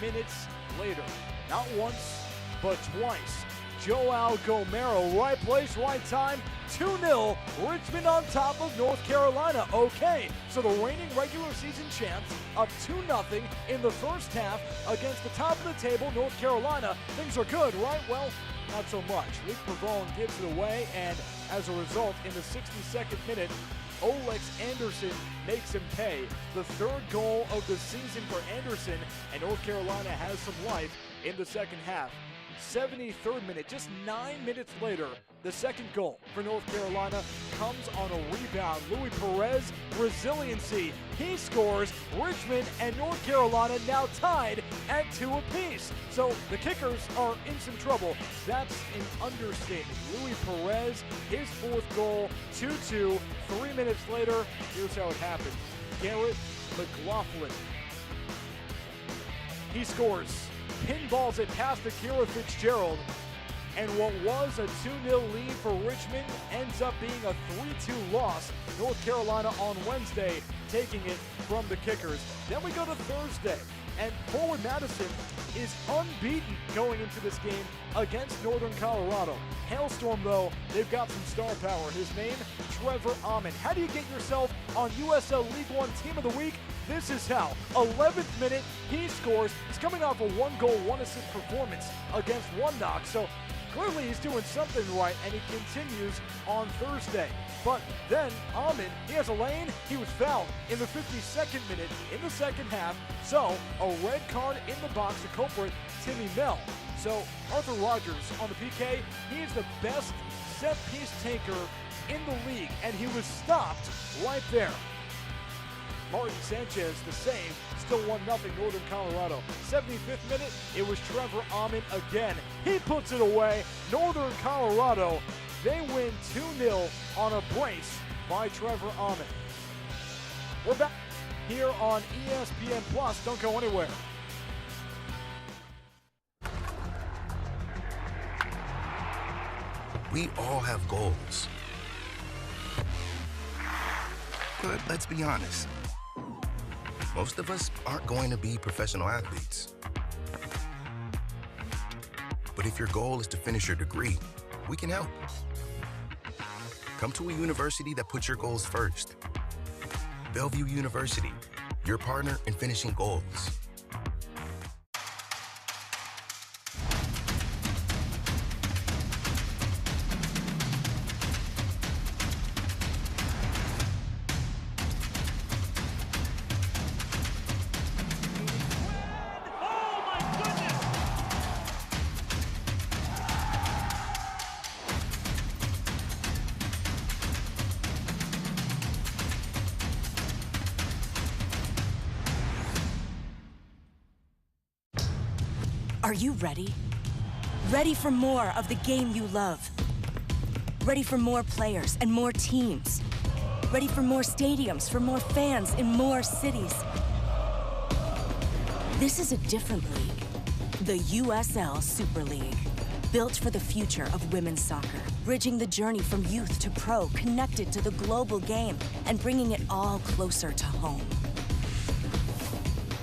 minutes later, not once, but twice. Joao Gomero, right place, right time, 2-0, Richmond on top of North Carolina. Okay, so the reigning regular season champs up 2-0 in the first half against the top of the table, North Carolina. Things are good, right? Well, not so much. Luke Pavone gives it away, and as a result, in the 62nd minute, Olex Anderson makes him pay. The 3rd goal of the season for Anderson, and North Carolina has some life in the 2nd half. 73rd minute, just 9 minutes later, the second goal for North Carolina comes on a rebound. Luis Perez, resiliency. He scores. Richmond and North Carolina now tied at 2 apiece. So the Kickers are in some trouble. That's an understatement. Luis Perez, his 4th goal, 2-2. 3 minutes later, here's how it happened. Garrett McLaughlin. He scores. Pinballs it past Akira Fitzgerald. And what was a 2-0 lead for Richmond ends up being a 3-2 loss. North Carolina on Wednesday taking it from the Kickers. Then we go to Thursday, and Forward Madison is unbeaten going into this game against Northern Colorado. Hailstorm, though, they've got some star power. His name, Trevor Ahmed. How do you get yourself on USL League One Team of the Week? This is how. 11th minute, he scores. He's coming off a 1-goal, 1-assist performance against Wundok. So clearly he's doing something right, and he continues on Thursday. But then Ahmed, he has a lane. He was fouled in the 52nd minute in the second half. So a red card in the box, the culprit, Timmy Mell. So Arthur Rogers on the PK, he's the best set-piece taker in the league, and he was stopped right there. Martin Sanchez, the same, still 1-0 Northern Colorado. 75th minute, it was Trevor Ahmed again. He puts it away. Northern Colorado, they win 2-0 on a brace by Trevor Ahmed. We're back here on ESPN Plus. Don't go anywhere.
We all have goals. But let's be honest. Most of us aren't going to be professional athletes. But if your goal is to finish your degree, we can help. Come to a university that puts your goals first. Bellevue University, your partner in finishing goals.
Are you ready? Ready for more of the game you love? Ready for more players and more teams? Ready for more stadiums, for more fans in more cities? This is a different league. The USL Super League. Built for the future of women's soccer. Bridging the journey from youth to pro, connected to the global game, and bringing it all closer to home.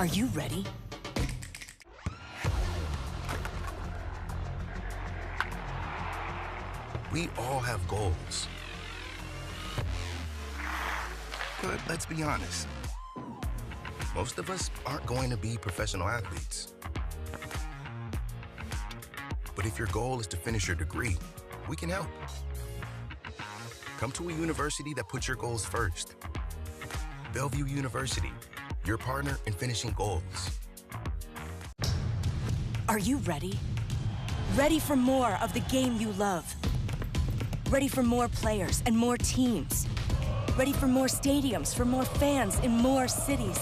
Are you ready?
We all have goals. But let's be honest. Most of us aren't going to be professional athletes. But if your goal is to finish your degree, we can help. Come to a university that puts your goals first. Bellevue University, your partner in finishing goals.
Are you ready? Ready for more of the game you love? Ready for more players and more teams? Ready for more stadiums, for more fans in more cities?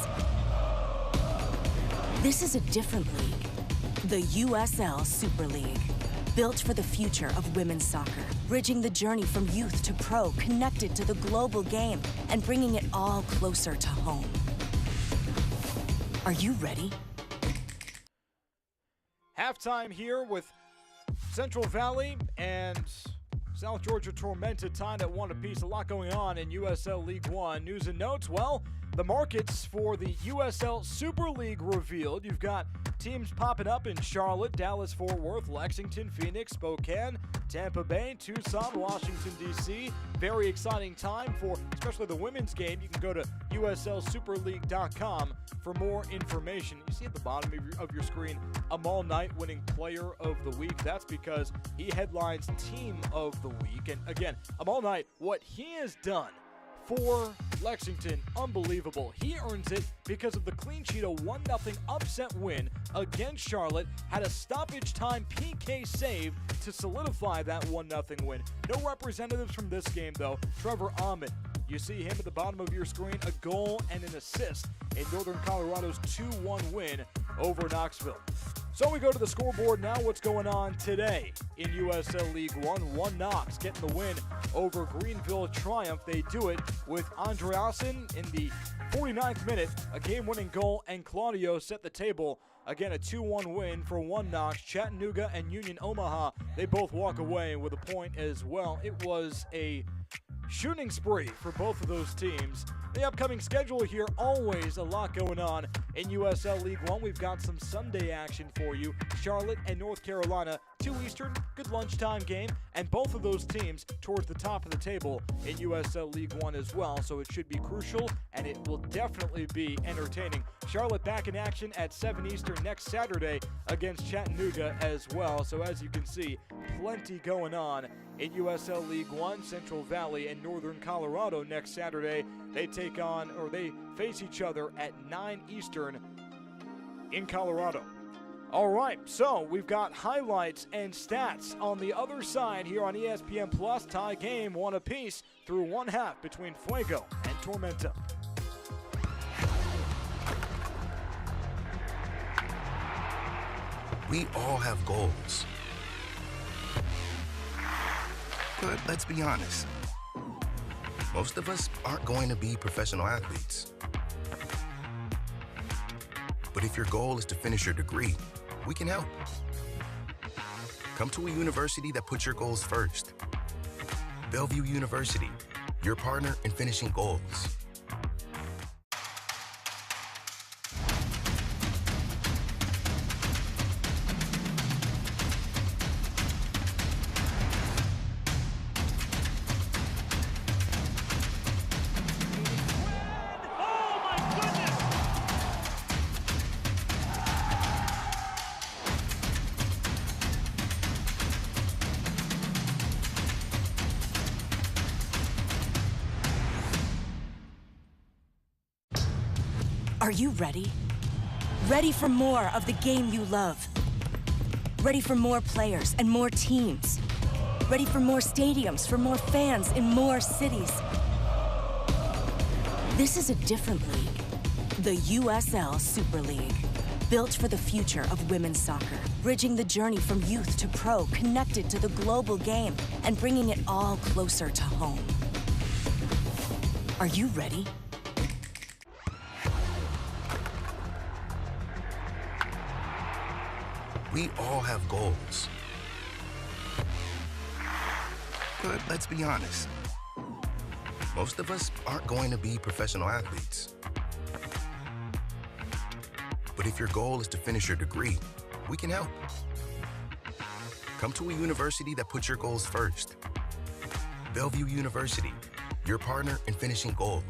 This is a different league. The USL Super League. Built for the future of women's soccer. Bridging the journey from youth to pro, connected to the global game, and bringing it all closer to home. Are you ready?
Halftime here with Central Valley and South Georgia Tormenta tied at 1 apiece. A lot going on in USL League One. News and notes, well, the markets for the USL Super League revealed. You've got teams popping up in Charlotte, Dallas, Fort Worth, Lexington, Phoenix, Spokane, Tampa Bay, Tucson, Washington, D.C. Very exciting time for especially the women's game. You can go to USLSuperLeague.com for more information. You see at the bottom of your screen, Amal Knight winning Player of the Week. That's because he headlines Team of the Week. And again, Amal Knight, what he has done for Lexington. Unbelievable. He earns it because of the clean sheet, a 1-0 upset win against Charlotte. Had a stoppage time PK save to solidify that 1-0 win. No representatives from this game, though. Trevor Ahmed, you see him at the bottom of your screen, a goal and an assist in Northern Colorado's 2-1 win over Knoxville. So we go to the scoreboard now. What's going on today in USL League One? One Knox getting the win over Greenville Triumph. They do it with Andreasen in the 49th minute, a game-winning goal, and Claudio set the table. Again, a 2-1 win for One Knox. Chattanooga and Union Omaha, they both walk away with a point as well. It was a shooting spree for both of those teams. The upcoming schedule here, always a lot going on in USL League One. We've got some Sunday action for you. Charlotte and North Carolina, 2 Eastern, good lunchtime game, and both of those teams towards the top of the table in USL League One as well, so it should be crucial, and it will definitely be entertaining. Charlotte back in action at 7 Eastern next Saturday against Chattanooga as well, so as you can see, plenty going on in USL League One. Central Valley and Northern Colorado next Saturday. They face each other at 9 Eastern in Colorado. All right, so we've got highlights and stats on the other side here on ESPN Plus. Tie game, 1 apiece through 1 half between Fuego and Tormenta.
We all have goals. But let's be honest, most of us aren't going to be professional athletes. But if your goal is to finish your degree, we can help. Come to a university that puts your goals first. Bellevue University, your partner in finishing goals.
Are you ready? Ready for more of the game you love? Ready for more players and more teams? Ready for more stadiums, for more fans in more cities? This is a different league. The USL Super League. Built for the future of women's soccer. Bridging the journey from youth to pro, connected to the global game, and bringing it all closer to home. Are you ready?
We all have goals. But let's be honest, most of us aren't going to be professional athletes. But if your goal is to finish your degree, we can help. Come to a university that puts your goals first. Bellevue University, your partner in finishing goals.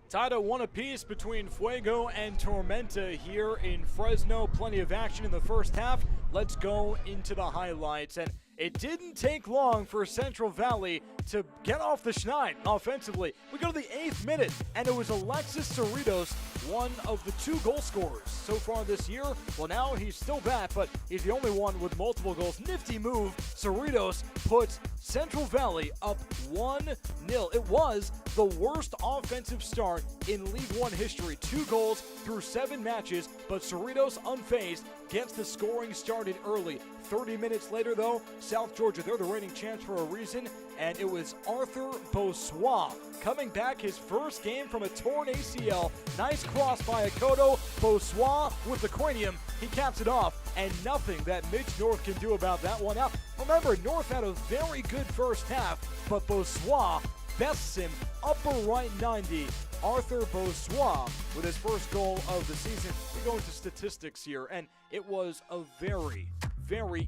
Tied at 1 apiece between Fuego and Tormenta here in Fresno. Plenty of action in the first half. Let's go into the highlights. And it didn't take long for Central Valley to get off the schneid offensively. We go to the 8th minute, and it was Alexis Cerritos, one of the 2 goal scorers so far this year. Well, now he's still back, but he's the only one with multiple goals. Nifty move. Cerritos puts Central Valley up 1-0. It was the worst offensive start in League One history. 2 goals through 7 matches, but Cerritos, unfazed, gets the scoring started early. 30 minutes later, though, South Georgia, they're the reigning champs for a reason, and it was Arthur Beausois coming back his first game from a torn ACL. Nice cross by Akoto. Beausois with the cranium. He caps it off, and nothing that Mitch North can do about that one. Now, remember, North had a very good first half, but Beausois bests him upper right 90. Arthur Beausois with his first goal of the season. We go into statistics here, and it was a very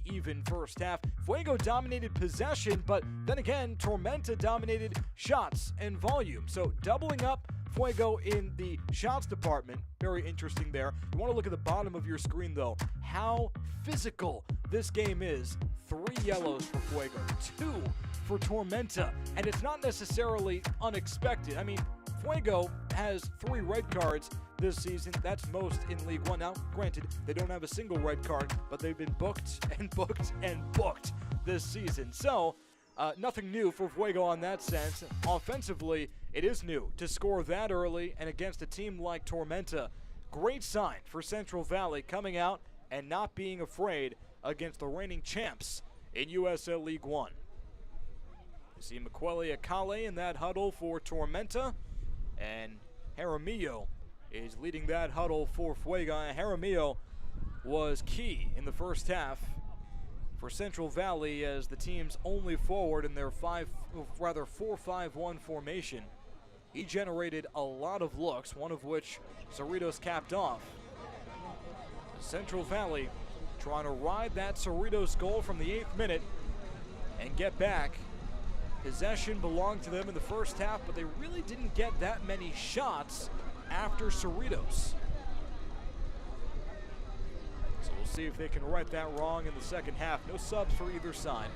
even first half. Fuego dominated possession, but then again, Tormenta dominated shots and volume. So doubling up Fuego in the shots department. Very interesting there. You want to look at the bottom of your screen, though. How physical this game is. 3 yellows for Fuego, 2 for Tormenta, and it's not necessarily unexpected. I mean, Fuego has 3 red cards this season. That's most in League One. Now, granted, they don't have a single red card, but they've been booked and booked and booked this season. So, nothing new for Fuego on that sense. Offensively, it is new to score that early and against a team like Tormenta. Great sign for Central Valley coming out and not being afraid against the reigning champs in USL League One. You see Miqueli Akale in that huddle for Tormenta, and Jaramillo is leading that huddle for Fuego. Jaramillo was key in the first half for Central Valley as the team's only forward in their 4-5-1 formation. He generated a lot of looks, one of which Cerritos capped off. Central Valley trying to ride that Cerritos goal from the 8th minute and get back. Possession belonged to them in the first half, but they really didn't get that many shots after Cerritos. So we'll see if they can right that wrong in the second half. No subs for either side.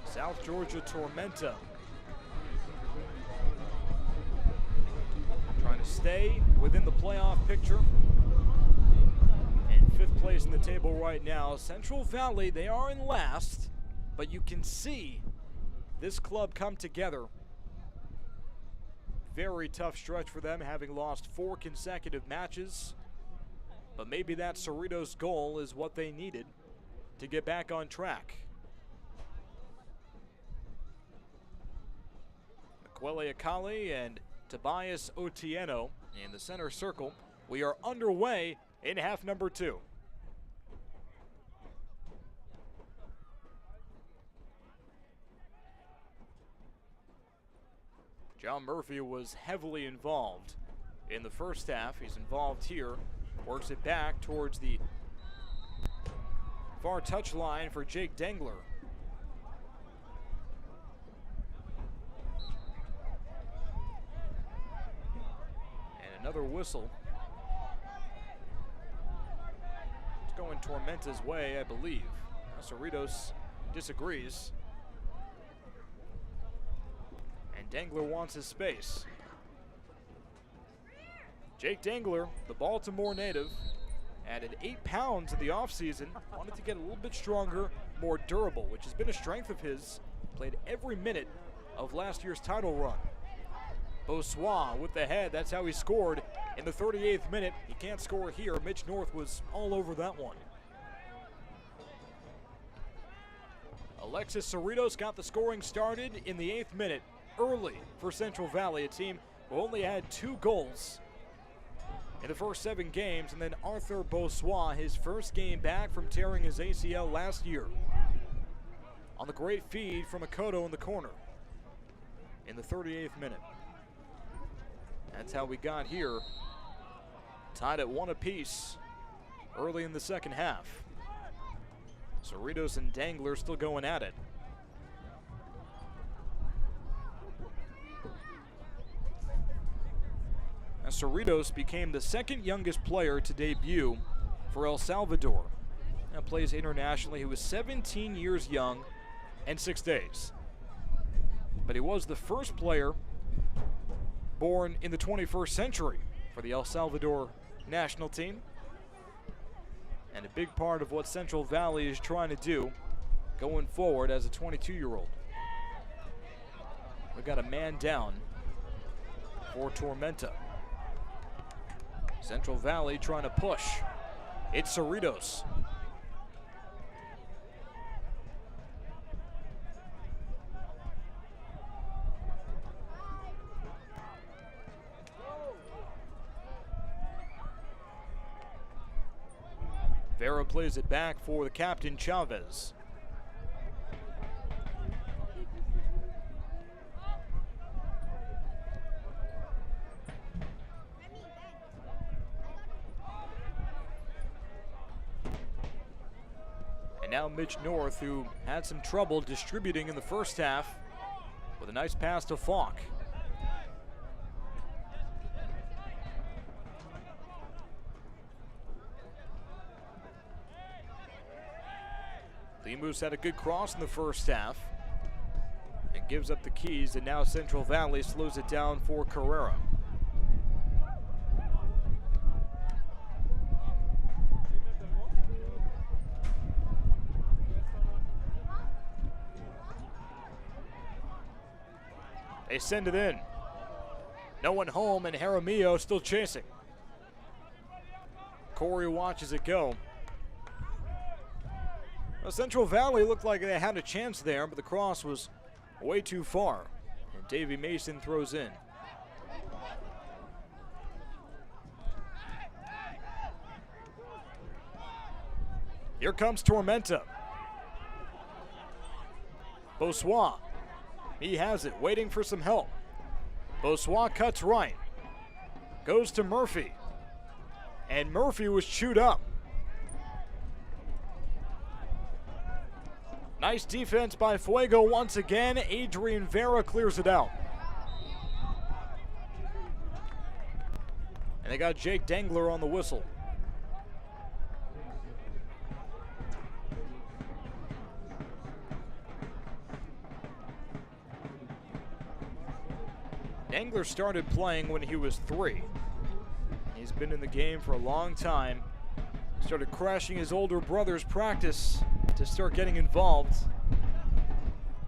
South Georgia Tormenta trying to stay within the playoff picture. And 5th place in the table right now. Central Valley, they are in last, but you can see this club come together. Very tough stretch for them, having lost 4 consecutive matches. But maybe that Cerritos goal is what they needed to get back on track. Miqueli Akale and Tobias Otieno in the center circle. We are underway in half number 2. John Murphy was heavily involved in the first half. He's involved here, works it back towards the far touchline for Jake Dengler. Another whistle. It's going Tormenta's way, I believe. Cerritos disagrees. And Dengler wants his space. Jake Dengler, the Baltimore native, added 8 pounds in the offseason. Wanted to get a little bit stronger, more durable, which has been a strength of his. Played every minute of last year's title run. Beausois with the head, that's how he scored in the 38th minute. He can't score here. Mitch North was all over that one. Alexis Cerritos got the scoring started in the 8th minute, early for Central Valley, a team who only had 2 goals in the first 7 games, and then Arthur Beausois, his first game back from tearing his ACL last year. On the great feed from Akoto in the corner in the 38th minute. That's how we got here. Tied at 1 apiece early in the second half. Cerritos and Dengler still going at it. Now, Cerritos became the 2nd youngest player to debut for El Salvador. Now plays internationally. He was 17 years young and 6 days. But he was the first player born in the 21st century for the El Salvador national team. And a big part of what Central Valley is trying to do going forward as a 22-year-old. We've got a man down for Tormenta. Central Valley trying to push. It's Cerritos. Vera plays it back for the captain, Chavez. And now Mitch North, who had some trouble distributing in the first half, with a nice pass to Falk. Lemus had a good cross in the first half and gives up the keys, and now Central Valley slows it down for Carrera. They send it in. No one home, and Jaramillo still chasing. Corey watches it go. Well, Central Valley looked like they had a chance there, but the cross was way too far. And Davey Mason throws in. Here comes Tormenta. Bossois. He has it, waiting for some help. Bossois cuts right. Goes to Murphy. And Murphy was chewed up. Nice defense by Fuego once again. Adrian Vera clears it out. And they got Jake Dangler on the whistle. Dangler started playing when he was 3. He's been in the game for a long time. Started crashing his older brother's practice to start getting involved.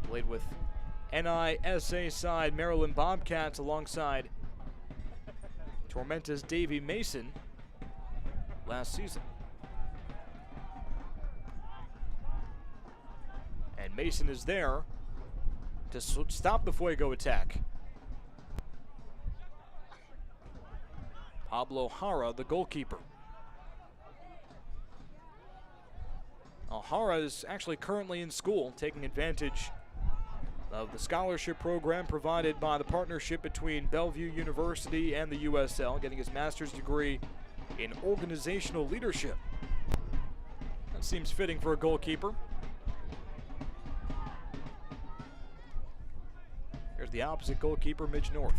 Played with NISA side Maryland Bobcats alongside Tormenta's Davey Mason last season. And Mason is there to stop the Fuego attack. Pablo Jara, the goalkeeper. Jara is actually currently in school, taking advantage of the scholarship program provided by the partnership between Bellevue University and the USL, getting his master's degree in organizational leadership. That seems fitting for a goalkeeper. Here's the opposite goalkeeper, Midge North.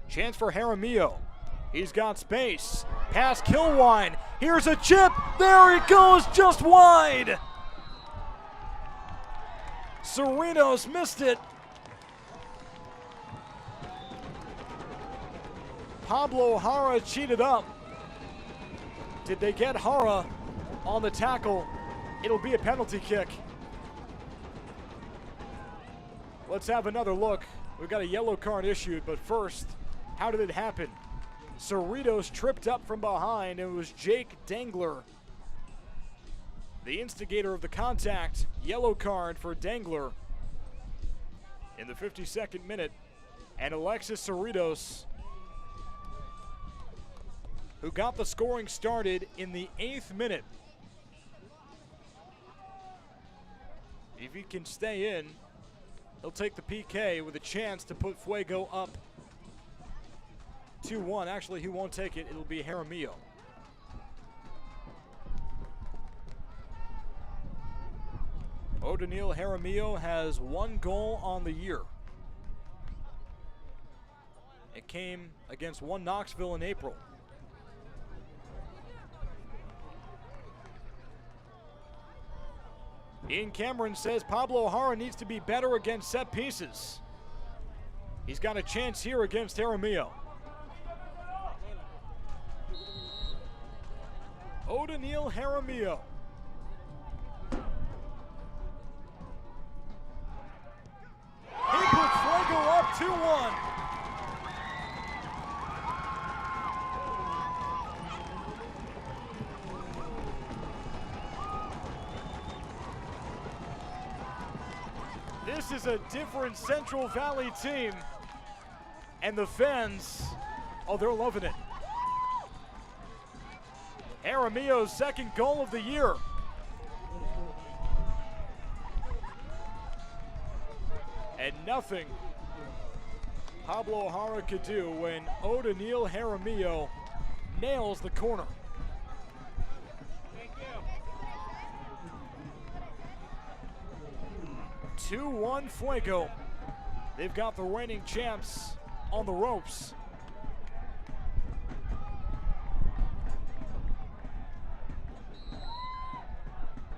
Chance for Jaramillo. He's got space. Pass Kilwine. Here's a chip. There it goes, just wide. Cerritos missed it. Pablo Jara cheated up. Did they get Jara on the tackle? It'll be a penalty kick. Let's have another look. We've got a yellow card issued, but first, how did it happen? Cerritos tripped up from behind, and it was Jake Dangler, the instigator of the contact. Yellow card for Dangler in the 52nd minute. And Alexis Cerritos, who got the scoring started in the 8th minute. If he can stay in, he'll take the PK with a chance to put Fuego up 2-1. Actually, he won't take it. It'll be Jaramillo. O'Daniel Jaramillo has 1 goal on the year. It came against 1 Knoxville in April. Ian Cameron says Pablo Jara needs to be better against set pieces. He's got a chance here against Jaramillo. O'Daniel Jaramillo. He puts Fuego up 2-1. This is a different Central Valley team, and the fans, oh, they're loving it. Jaramillo's 2nd goal of the year. And nothing Pablo Jara could do when O'Daniel Jaramillo nails the corner. 2-1 Fuego. They've got the reigning champs on the ropes.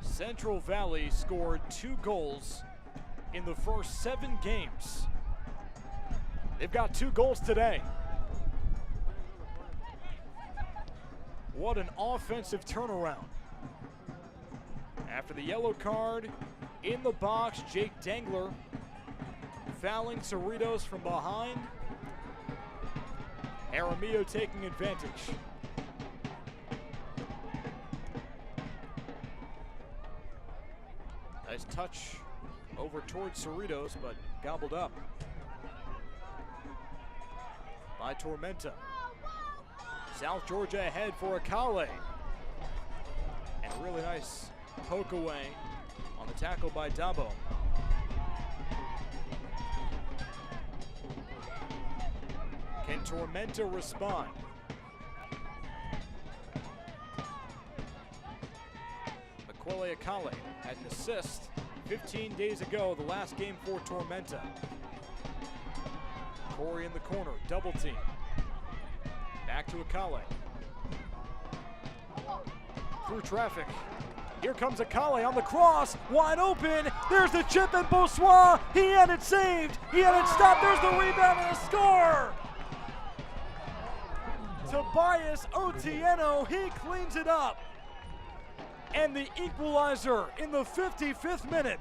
Central Valley scored 2 goals in the first 7 games. They've got 2 goals today. What an offensive turnaround. After the yellow card, in the box, Jake Dangler fouling Cerritos from behind. Jaramillo taking advantage. Nice touch over towards Cerritos, but gobbled up by Tormenta. South Georgia ahead for Akale. And a really nice poke away on the tackle by Dabo. Can Tormenta respond? Makwele Akale had an assist 15 days ago, the last game for Tormenta. Corey in the corner, double team. Back to Akale. Through traffic. Here comes Akale on the cross, wide open. There's the chip, and Bossois, he had it saved. He had it stopped. There's the rebound and a score. Tobias Otieno, he cleans it up. And the equalizer in the 55th minute.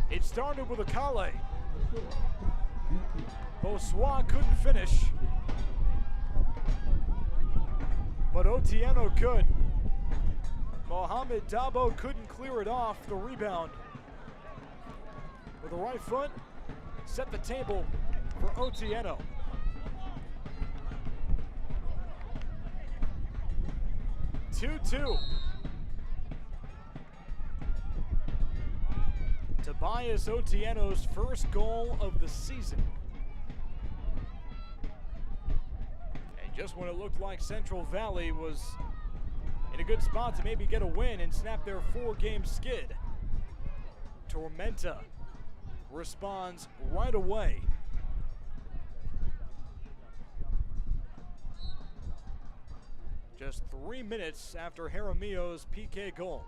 It started with Akale. Bossois couldn't finish, but Otieno could. Mohamed Dabo couldn't clear it off the rebound. With the right foot, set the table for Otieno. Two-two. Tobias Otieno's first goal of the season. And just when it looked like Central Valley was in a good spot to maybe get a win and snap their 4-game skid, Tormenta responds right away. Just 3 minutes after Jaramillo's PK goal.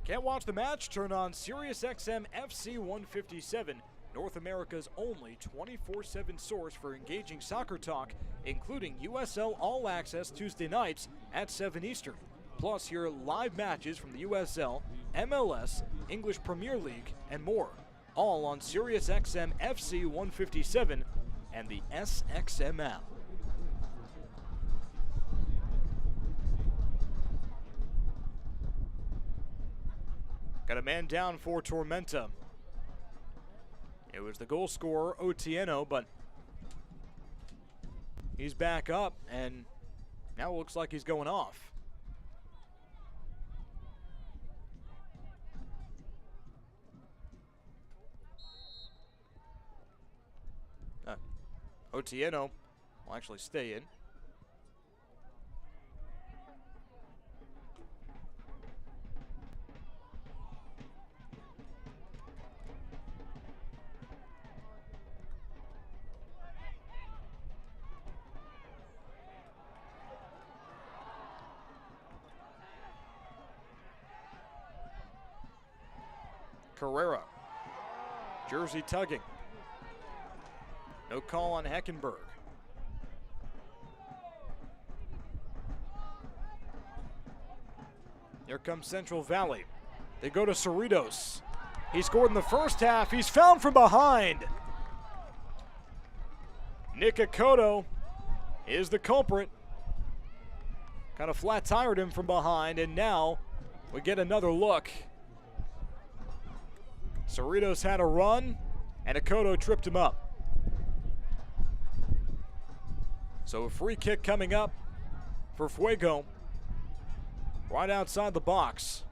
Can't watch the match? Turn on SiriusXM FC 157, North America's only 24/7 source for engaging soccer talk, including USL All Access Tuesday nights at 7 Eastern. Plus, hear live matches from the USL, MLS, English Premier League, and more. All on SiriusXM FC 157 and the SXM app. Got a man down for Tormenta. It was the goal scorer, Otieno, but he's back up, and now it looks like he's going off. Otieno will actually stay in. Carrera, jersey tugging. No call on Heckenberg. Here comes Central Valley. They go to Cerritos. He scored in the first half. He's found from behind. Nick Akoto is the culprit. Kind of flat-tired him from behind, and now we get another look. Cerritos had a run, and Akoto tripped him up. So a free kick coming up for Fuego, right outside the box.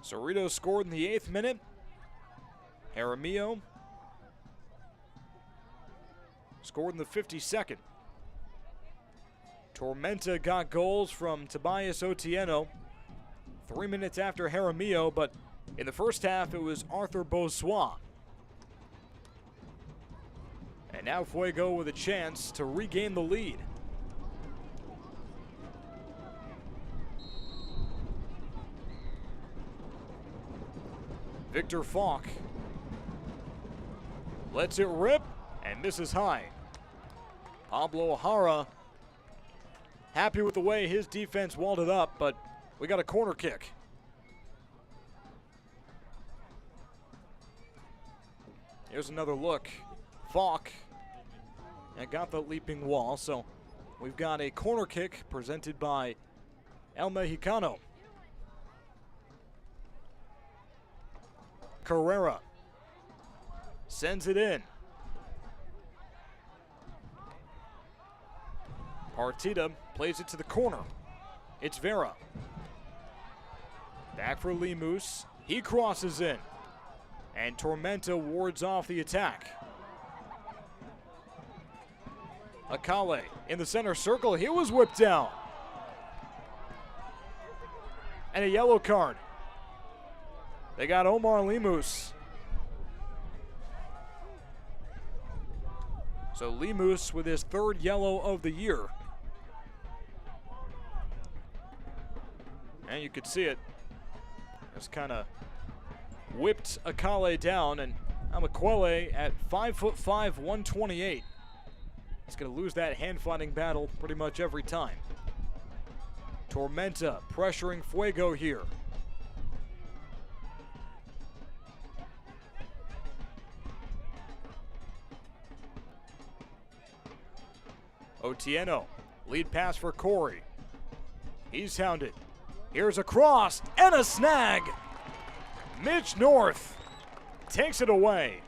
Cerrito scored in the 8th minute. Jaramillo scored in the 52nd. Tormenta got goals from Tobias Otieno 3 minutes after Jaramillo, but in the first half it was Arthur Beausois. And now Fuego with a chance to regain the lead. Victor Falk lets it rip and misses high. Pablo O'Hara happy with the way his defense walled it up, but we got a corner kick. Here's another look. Falk and got the leaping wall, so we've got a corner kick presented by El Mexicano. Carrera sends it in. Partida plays it to the corner. It's Vera. Back for Lemus. He crosses in. And Tormenta wards off the attack. Akale in the center circle. He was whipped down. And a yellow card. They got Omar Lemus. So Lemus with his 3rd yellow of the year. And you could see it. Just kind of whipped Akale down, and Amakwele at 5'5", 128. He's going to lose that hand-fighting battle pretty much every time. Tormenta pressuring Fuego here. Otieno, lead pass for Corey. He's hounded. Here's a cross and a snag. Mitch North takes it away.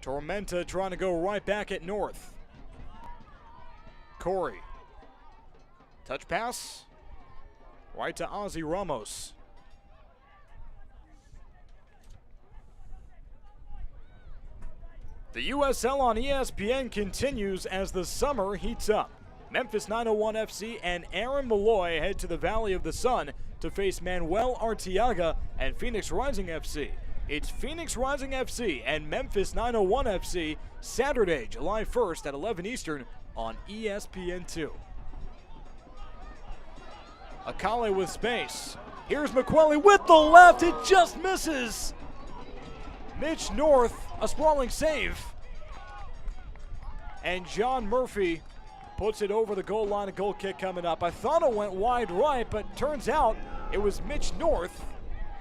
Tormenta trying to go right back at North. Corey. Touch pass. Right to Ozzy Ramos. The USL on ESPN continues as the summer heats up. Memphis 901 FC and Aaron Malloy head to the Valley of the Sun to face Manuel Arteaga and Phoenix Rising FC. It's Phoenix Rising FC and Memphis 901 FC Saturday, July 1st at 11 Eastern on ESPN2. Akale with space. Here's McQuelly with the left. It just misses. Mitch North, a sprawling save. And John Murphy puts it over the goal line. A goal kick coming up. I thought it went wide right, but turns out it was Mitch North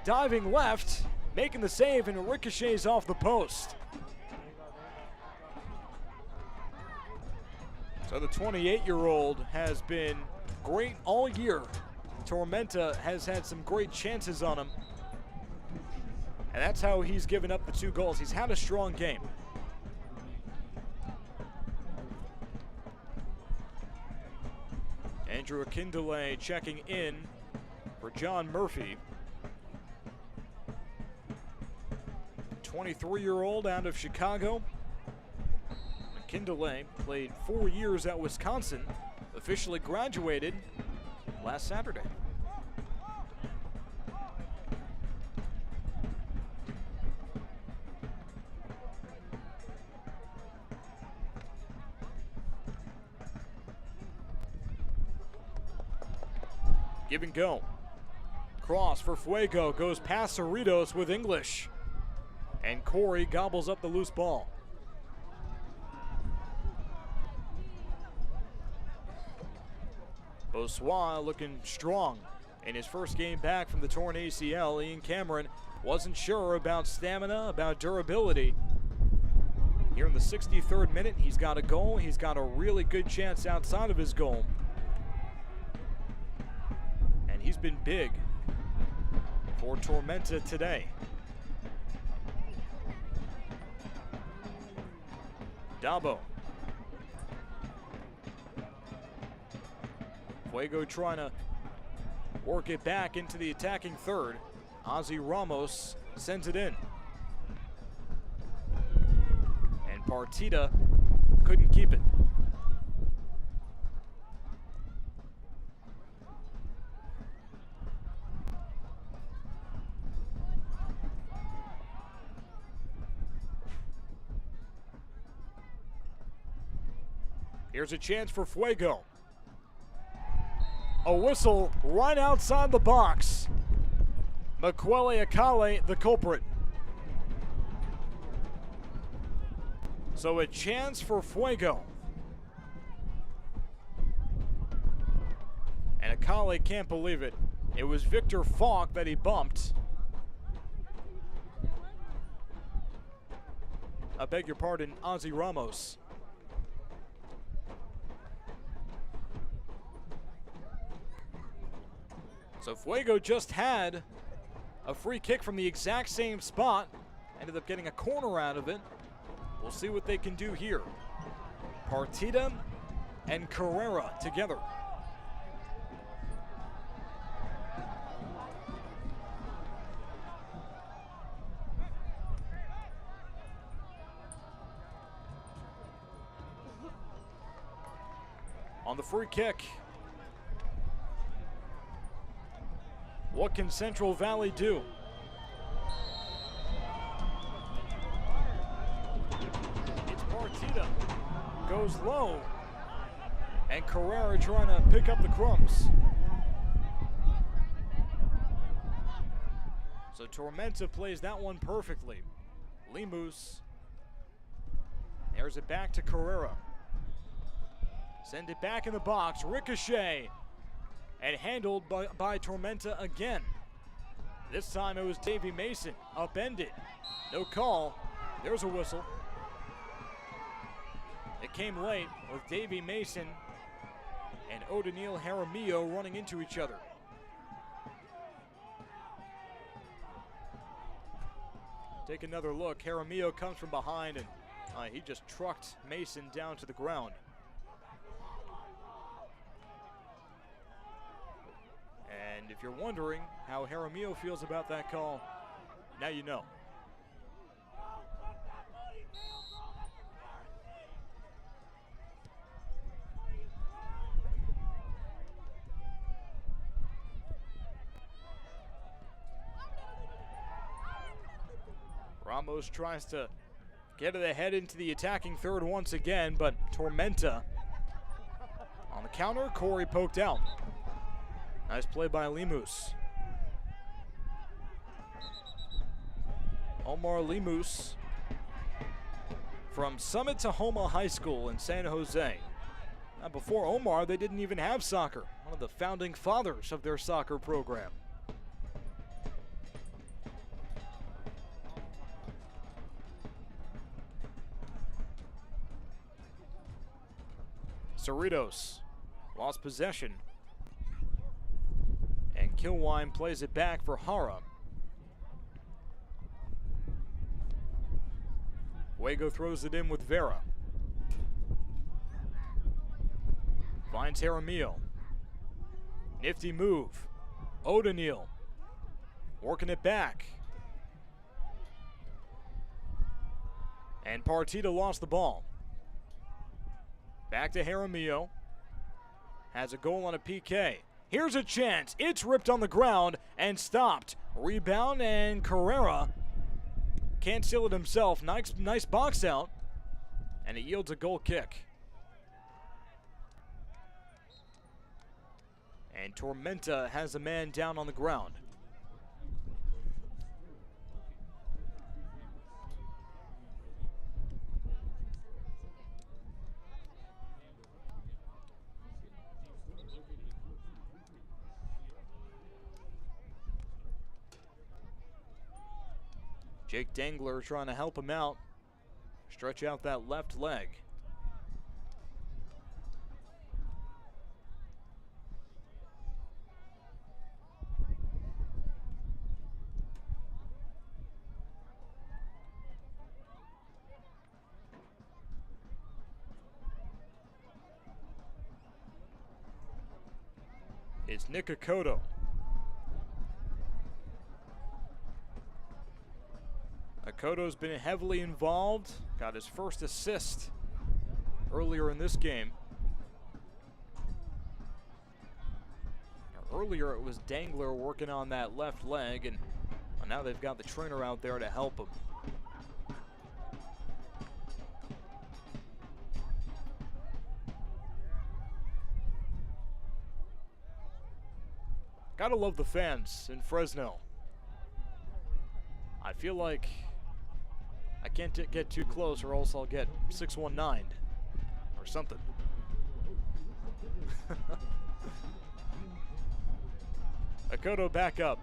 diving left, making the save, and ricochets off the post. So the 28-year-old has been great all year. Tormenta has had some great chances on him. And that's how he's given up the 2 goals. He's had a strong game. Andrew Akindele checking in for John Murphy. 23-year-old out of Chicago. Akindele played 4 years at Wisconsin, officially graduated last Saturday. Give and go. Cross for Fuego goes past Cerritos with English. And Corey gobbles up the loose ball. Beausois looking strong in his first game back from the torn ACL. Ian Cameron wasn't sure about stamina, about durability. Here in the 63rd minute, he's got a goal. He's got a really good chance outside of his goal. And he's been big for Tormenta today. Dabo. Fuego trying to work it back into the attacking third. Ozzy Ramos sends it in. And Partida couldn't keep it. Here's a chance for Fuego. A whistle right outside the box. Makwele Akale, the culprit. So a chance for Fuego. And Akale can't believe it. It was Victor Falk that he bumped. I beg your pardon, Ozzy Ramos. So Fuego just had a free kick from the exact same spot. Ended up getting a corner out of it. We'll see what they can do here. Partida and Carrera together. On the free kick. What can Central Valley do? It's Partida. Goes low. And Carrera trying to pick up the crumbs. So Tormenta plays that one perfectly. Lemus. There's it back to Carrera. Send it back in the box. Ricochet. And handled by Tormenta again. This time it was Davy Mason, upended. No call. There's a whistle. It came late with Davy Mason and O'Daniel Jaramillo running into each other. Take another look. Jaramillo comes from behind and he just trucked Mason down to the ground. And if you're wondering how Jaramillo feels about that call, now you know. Ramos tries to get it ahead into the attacking third once again, but Tormenta on the counter. Corey poked out. Nice play by Lemus. Omar Lemus from Summit Tahoma High School in San Jose. Now before Omar, they didn't even have soccer. One of the founding fathers of their soccer program. Cerritos lost possession. And Kilwine plays it back for Hara. Fuego throws it in with Vera. Finds Jaramillo. Nifty move. O'Daniel working it back. And Partida lost the ball. Back to Jaramillo. Has a goal on a PK. Here's a chance. It's ripped on the ground and stopped. Rebound, and Carrera can't seal it himself. Nice box out. And it yields a goal kick. And Tormenta has a man down on the ground. Jake Dangler trying to help him out. Stretch out that left leg. is Nick Akoto. Akoto's been heavily involved, got his first assist earlier in this game. Earlier it was Dangler working on that left leg, and now they've got the trainer out there to help him. Gotta love the fans in Fresno. I feel like I can't get too close or else I'll get 619 or something. Akoto back up.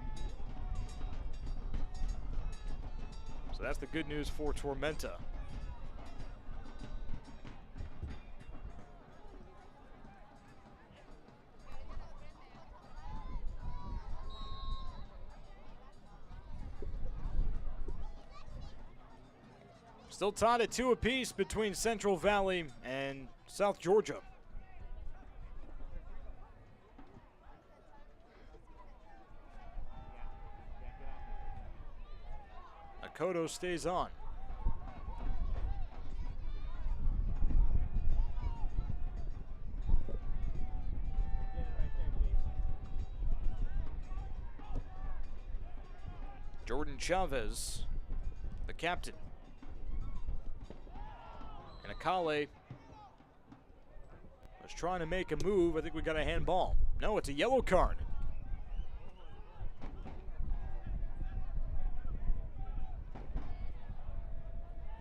So that's the good news for Tormenta. Still tied at 2 apiece between Central Valley and South Georgia. Akoto stays on. Jordan Chavez, the captain. And Akale was trying to make a move. I think we got a handball. No, it's a yellow card.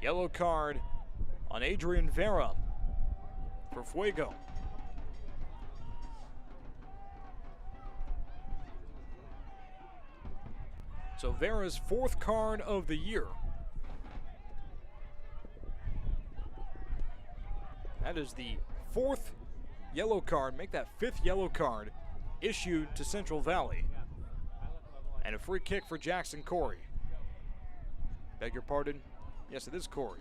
Yellow card on Adrian Vera for Fuego. So Vera's 4th card of the year. That is the 4th yellow card, make that 5th yellow card issued to Central Valley. And a free kick for Jackson Corey. Beg your pardon? Yes, it is Corey.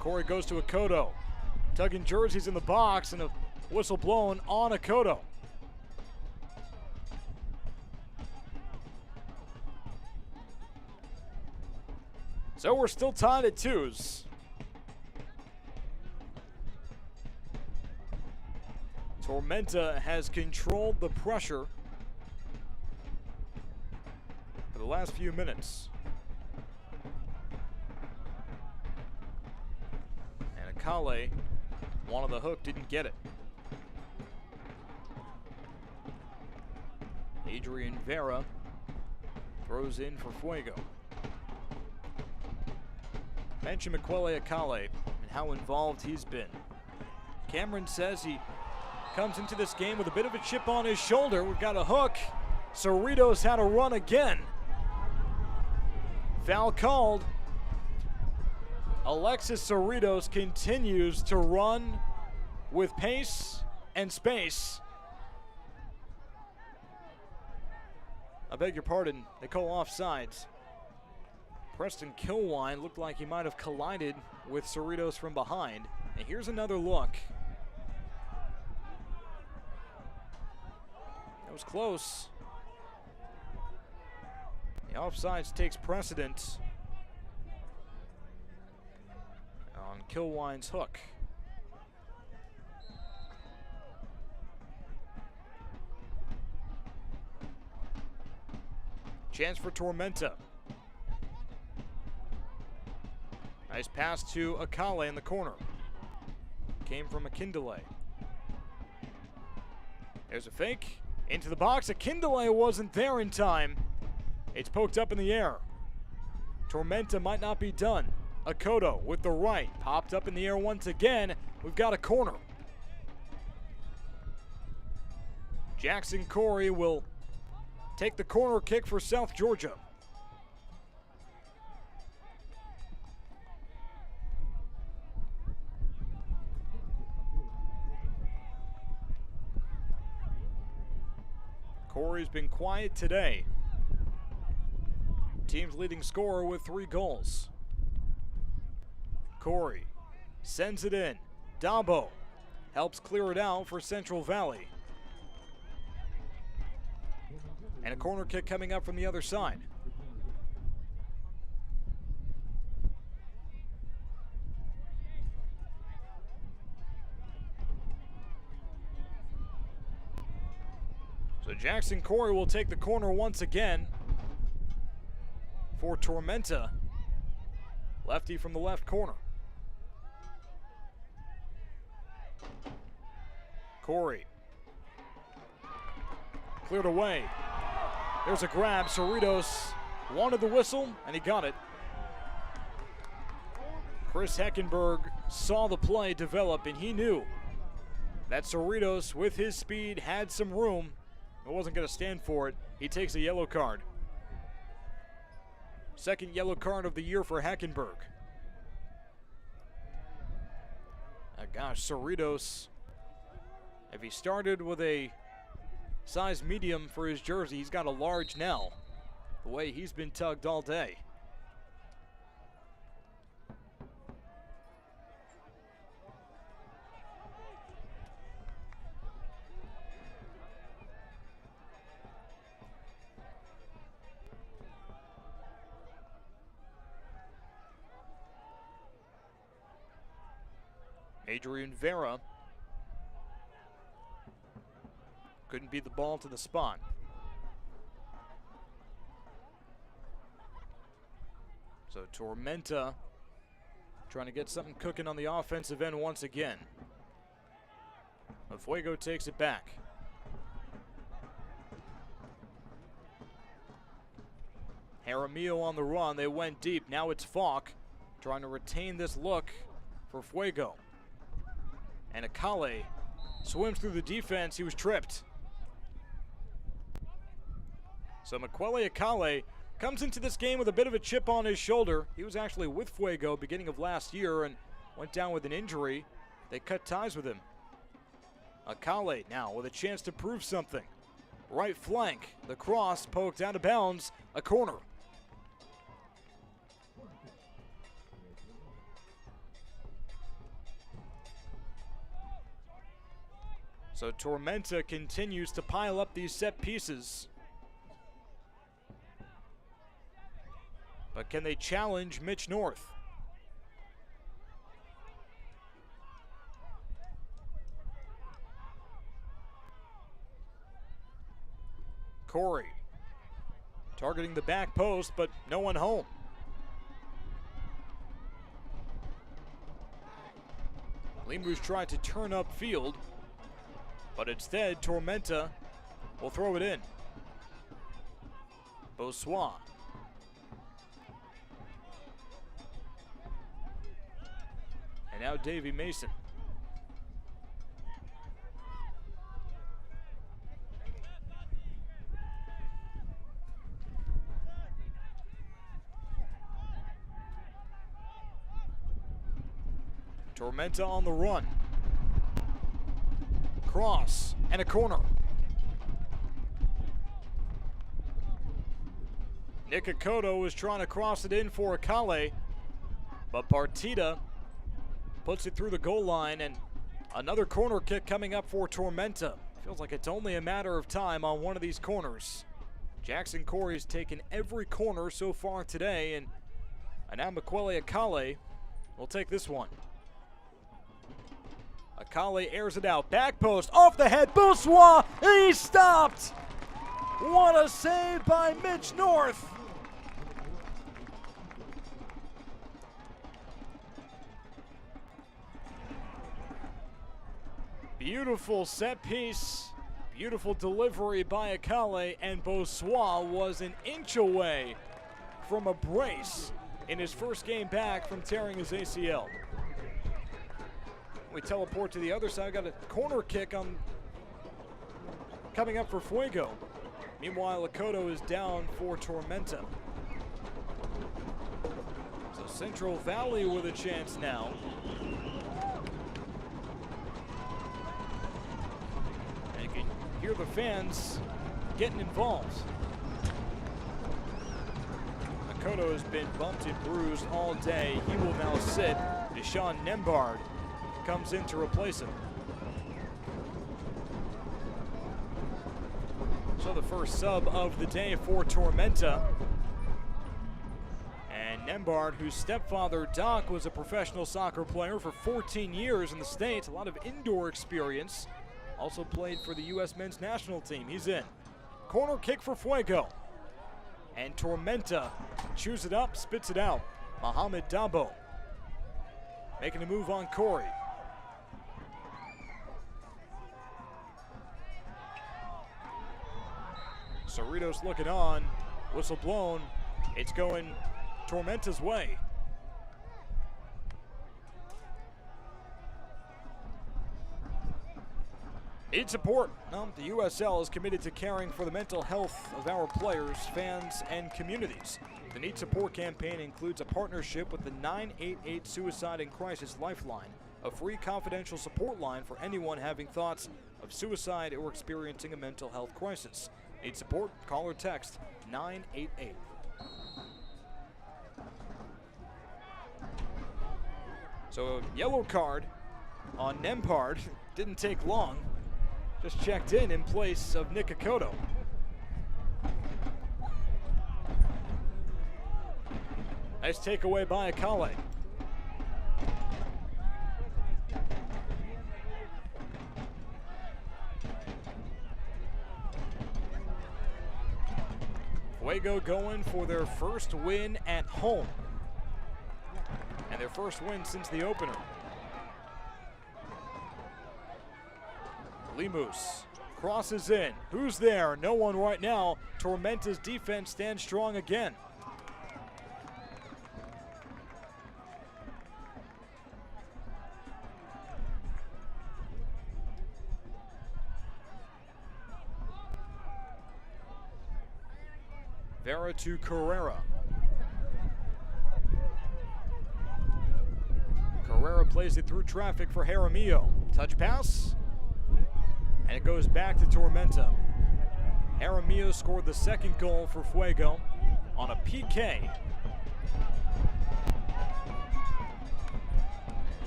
Corey goes to Akoto. Tugging jerseys in the box and a whistle blown on Akoto. So we're still tied at 2s. Tormenta has controlled the pressure for the last few minutes. And Akale wanted the hook, didn't get it. Adrian Vera throws in for Fuego. Mention Miquele Akale and how involved he's been. Cameron says he comes into this game with a bit of a chip on his shoulder. We've got a hook. Cerritos had a run again. Foul called. Alexis Cerritos continues to run with pace and space. I beg your pardon, they call offsides. Preston Kilwine looked like he might have collided with Cerritos from behind. And here's another look. That was close. The offsides takes precedence on Kilwine's hook. Chance for Tormenta. Nice pass to Akale in the corner. Came from Akindele. There's a fake. Into the box. Akindele wasn't there in time. It's poked up in the air. Tormenta might not be done. Akoto with the right. Popped up in the air once again. We've got a corner. Jackson Corey will take the corner kick for South Georgia. Corey's been quiet today. Team's leading scorer with 3 goals. Corey sends it in. Dabo helps clear it out for Central Valley. And a corner kick coming up from the other side. So Jackson Corey will take the corner once again for Tormenta. Lefty from the left corner. Corey. Cleared away. There's a grab. Cerritos wanted the whistle, and he got it. Chris Heckenberg saw the play develop, and he knew that Cerritos, with his speed, had some room. It wasn't going to stand for it. He takes a yellow card. Second yellow card of the year for Heckenberg. Gosh, Cerritos, if he started with a size medium for his jersey, he's got a large now, the way he's been tugged all day. Adrian Vera couldn't beat the ball to the spot. So Tormenta trying to get something cooking on the offensive end once again. But Fuego takes it back. Jaramillo on the run. They went deep. Now it's Falk trying to retain this look for Fuego. And Akale swims through the defense. He was tripped. So Makwele Akale comes into this game with a bit of a chip on his shoulder. He was actually with Fuego beginning of last year and went down with an injury. They cut ties with him. Akale now with a chance to prove something. Right flank, the cross poked out of bounds, a corner. So Tormenta continues to pile up these set pieces. But can they challenge Mitch North? Corey targeting the back post, but no one home. Limbus tried to turn up field, but instead Tormenta will throw it in. Bossois. And now Davy Mason. Tormenta on the run. Cross and a corner. Nick Akoto was trying to cross it in for Akale, but Partita puts it through the goal line, and another corner kick coming up for Tormenta. Feels like it's only a matter of time on one of these corners. Jackson Corey's taken every corner so far today, and now Makwele Akale will take this one. Akale airs it out, back post, off the head, Bossois, he stopped! What a save by Mitch North! Beautiful set piece, beautiful delivery by Akale, and Bossois was an inch away from a brace in his first game back from tearing his ACL. We teleport to the other side. Got a corner kick coming up for Fuego. Meanwhile, Akoto is down for Tormenta. So Central Valley with a chance now. And you can hear the fans getting involved. Akoto has been bumped and bruised all day. He will now sit. Deshaun Nembard comes in to replace him. So So the first sub of the day for Tormenta. And Nembard, whose stepfather Doc was a professional soccer player for 14 years in the States, a lot of indoor experience. Also played for the U.S. men's national team. He's in. Corner kick for Fuego. And Tormenta chews it up, spits it out. Mohamed Dabo making a move on Corey. Cerritos looking on, whistle blown. It's going Tormenta's way. Need support. No, the USL is committed to caring for the mental health of our players, fans, and communities. The Need Support campaign includes a partnership with the 988 Suicide and Crisis Lifeline, a free confidential support line for anyone having thoughts of suicide or experiencing a mental health crisis. Need support? Call or text 988. So a yellow card on Nembard. Didn't take long. Just checked in place of Nick Akoto. Nice takeaway by Akale. Fuego going for their first win at home. And their first win since the opener. Lemus crosses in. Who's there? No one right now. Tormenta's defense stands strong again. Vera to Carrera. Carrera plays it through traffic for Jaramillo. Touch pass. And it goes back to Tormenta. Jaramillo scored the second goal for Fuego on a PK.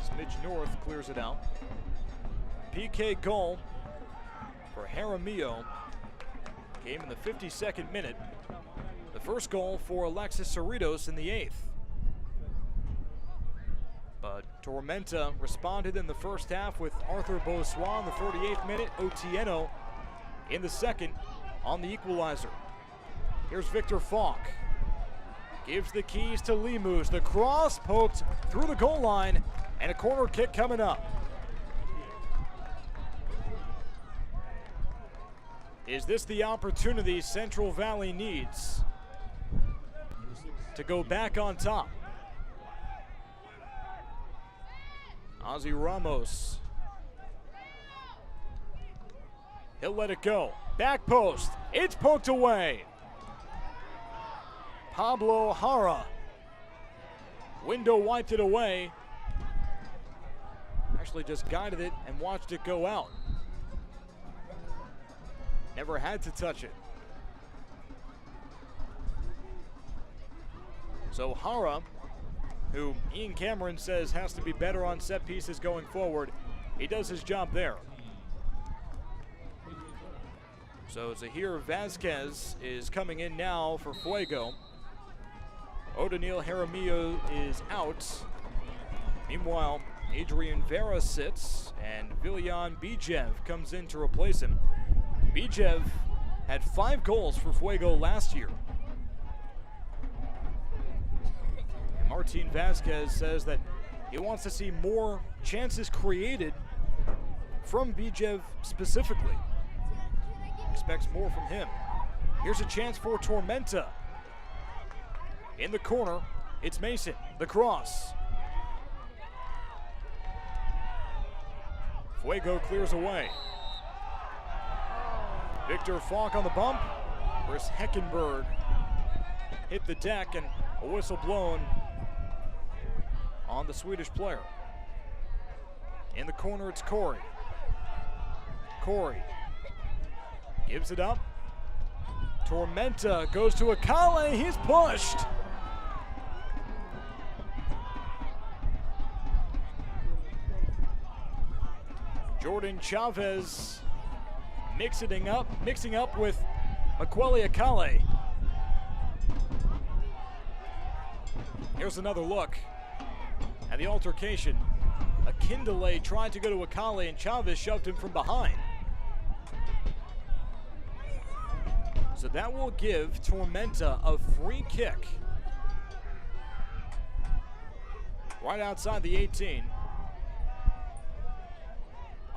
As Midge North clears it out. PK goal for Jaramillo came in the 52nd minute. The first goal for Alexis Cerritos in the 8th. But Tormenta responded in the first half with Arthur Beausois in the 38th minute, Otieno in the second on the equalizer. Here's Victor Falk. Gives the keys to Lemus. The cross poked through the goal line and a corner kick coming up. Is this the opportunity Central Valley needs to go back on top? Ozzy Ramos. He'll let it go. Back post. It's poked away. Pablo Jara. Window wiped it away. Actually just guided it and watched it go out. Never had to touch it. So Jara, who Ian Cameron says has to be better on set pieces going forward, he does his job there. So Zahir Vasquez is coming in now for Fuego. Odanil Jaramillo is out. Meanwhile, Adrian Vera sits and Viljan Bijev comes in to replace him. Bijev had 5 goals for Fuego last year. Martin Vasquez says that he wants to see more chances created from Bijev specifically. Expects more from him. Here's a chance for Tormenta. In the corner, it's Mason. The cross. Fuego clears away. Victor Falk on the bump. Chris Heckenberg hit the deck and a whistle blown on the Swedish player. In the corner, it's Corey. Corey gives it up. Tormenta goes to Akale. He's pushed. Jordan Chavez mixing up with Akale. Here's another look at the altercation. Akindele tried to go to Akale and Chavez shoved him from behind. So that will give Tormenta a free kick right outside the 18.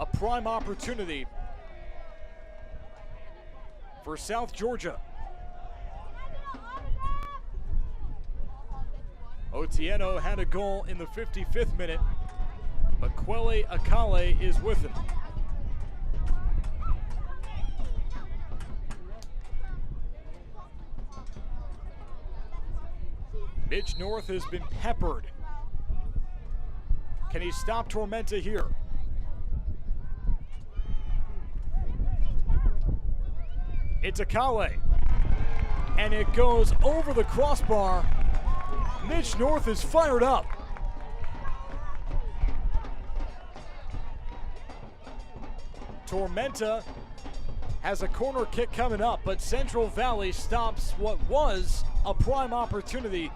A prime opportunity for South Georgia. Otieno had a goal in the 55th minute. Makwele Akale is with him. Mitch North has been peppered. Can he stop Tormenta here? It's Akale. And it goes over the crossbar. Mitch North is fired up. Tormenta has a corner kick coming up, but Central Valley stops what was a prime opportunity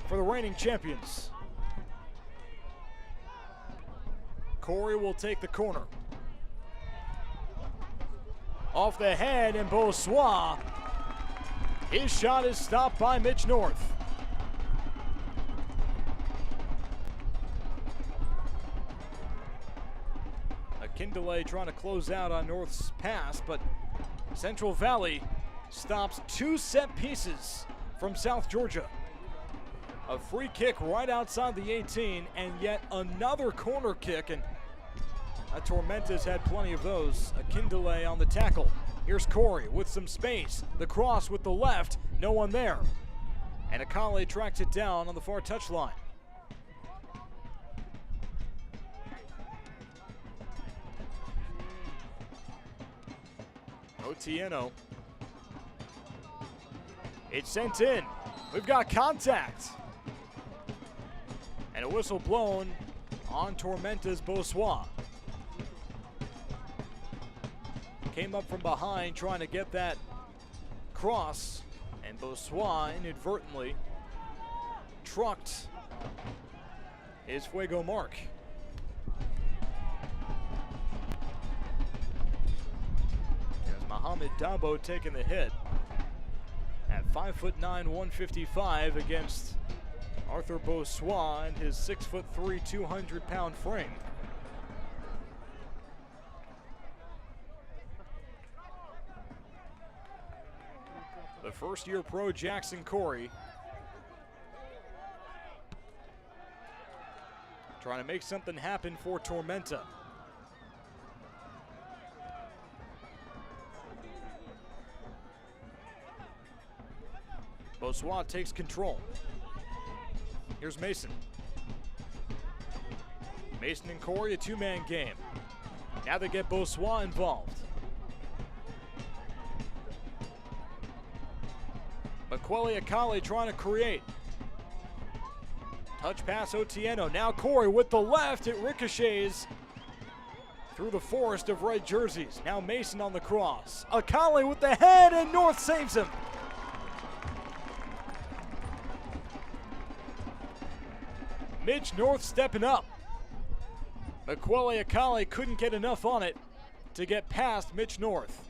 for the reigning champions. Corey will take the corner. Off the head, and Beausois. His shot is stopped by Mitch North. Akindele trying to close out on North's pass, but Central Valley stops two set pieces from South Georgia. A free kick right outside the 18, and yet another corner kick, and Tormenta's had plenty of those. Akindele on the tackle. Here's Corey with some space. The cross with the left, no one there. And Akale tracks it down on the far touchline. Otieno. It's sent in. We've got contact. And a whistle blown on Tormenta's Beausois. Came up from behind trying to get that cross, and Beausois inadvertently trucked his Fuego mark. There's Mohamed Dabo taking the hit at 5'9", 155 against Arthur Beausois and his 6'3", 200-pound frame. The first-year pro Jackson Corey trying to make something happen for Tormenta. Beausois takes control. Here's Mason. Mason and Corey, a two-man game. Now they get Beausois involved. Makwele Akale trying to create. Touch pass Otieno. Now Corey with the left. It ricochets through the forest of red jerseys. Now Mason on the cross. Akale with the head, and North saves him. Mitch North stepping up. Makwele Akale couldn't get enough on it to get past Mitch North.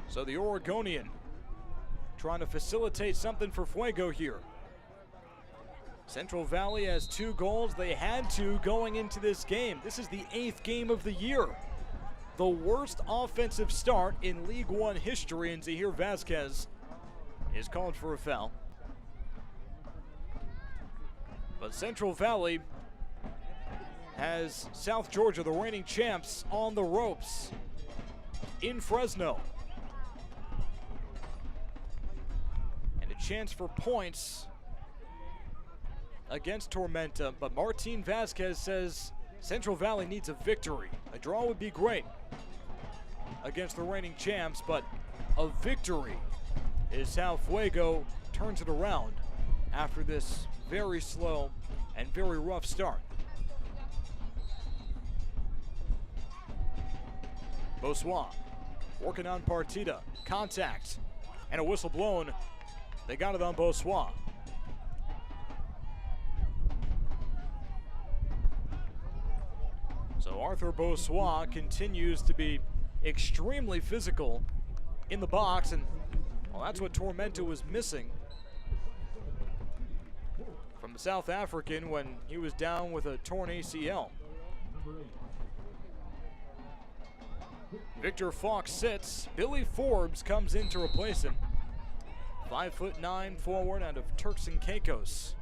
So the Oregonian trying to facilitate something for Fuego here. Central Valley has 2 goals. They had 2 going into this game. This is the 8th game of the year. The worst offensive start in League One history, and Zahir Vasquez is called for a foul. But Central Valley has South Georgia, the reigning champs, on the ropes in Fresno. Chance for points against Tormenta, but Martin Vasquez says Central Valley needs a victory. A draw would be great against the reigning champs, but a victory is how Fuego turns it around after this very slow and very rough start. Bossois working on Partida. Contact and a whistle blown. They got it on Bossois. So Arthur Bossois continues to be extremely physical in the box, and well, that's what Tormenta was missing from the South African when he was down with a torn ACL. Victor Fox sits. Billy Forbes comes in to replace him. 5'9" forward out of Turks and Caicos.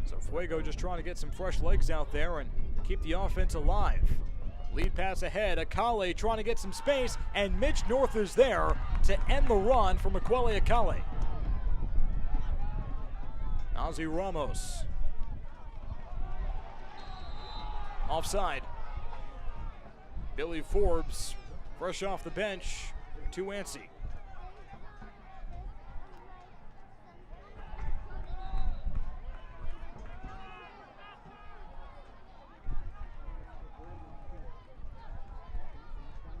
So Fuego just trying to get some fresh legs out there and keep the offense alive. Lead pass ahead. Akale trying to get some space, and Mitch North is there to end the run for Makwele Akale. Ozzy Ramos. Offside. Billy Forbes, fresh off the bench, to Ansi.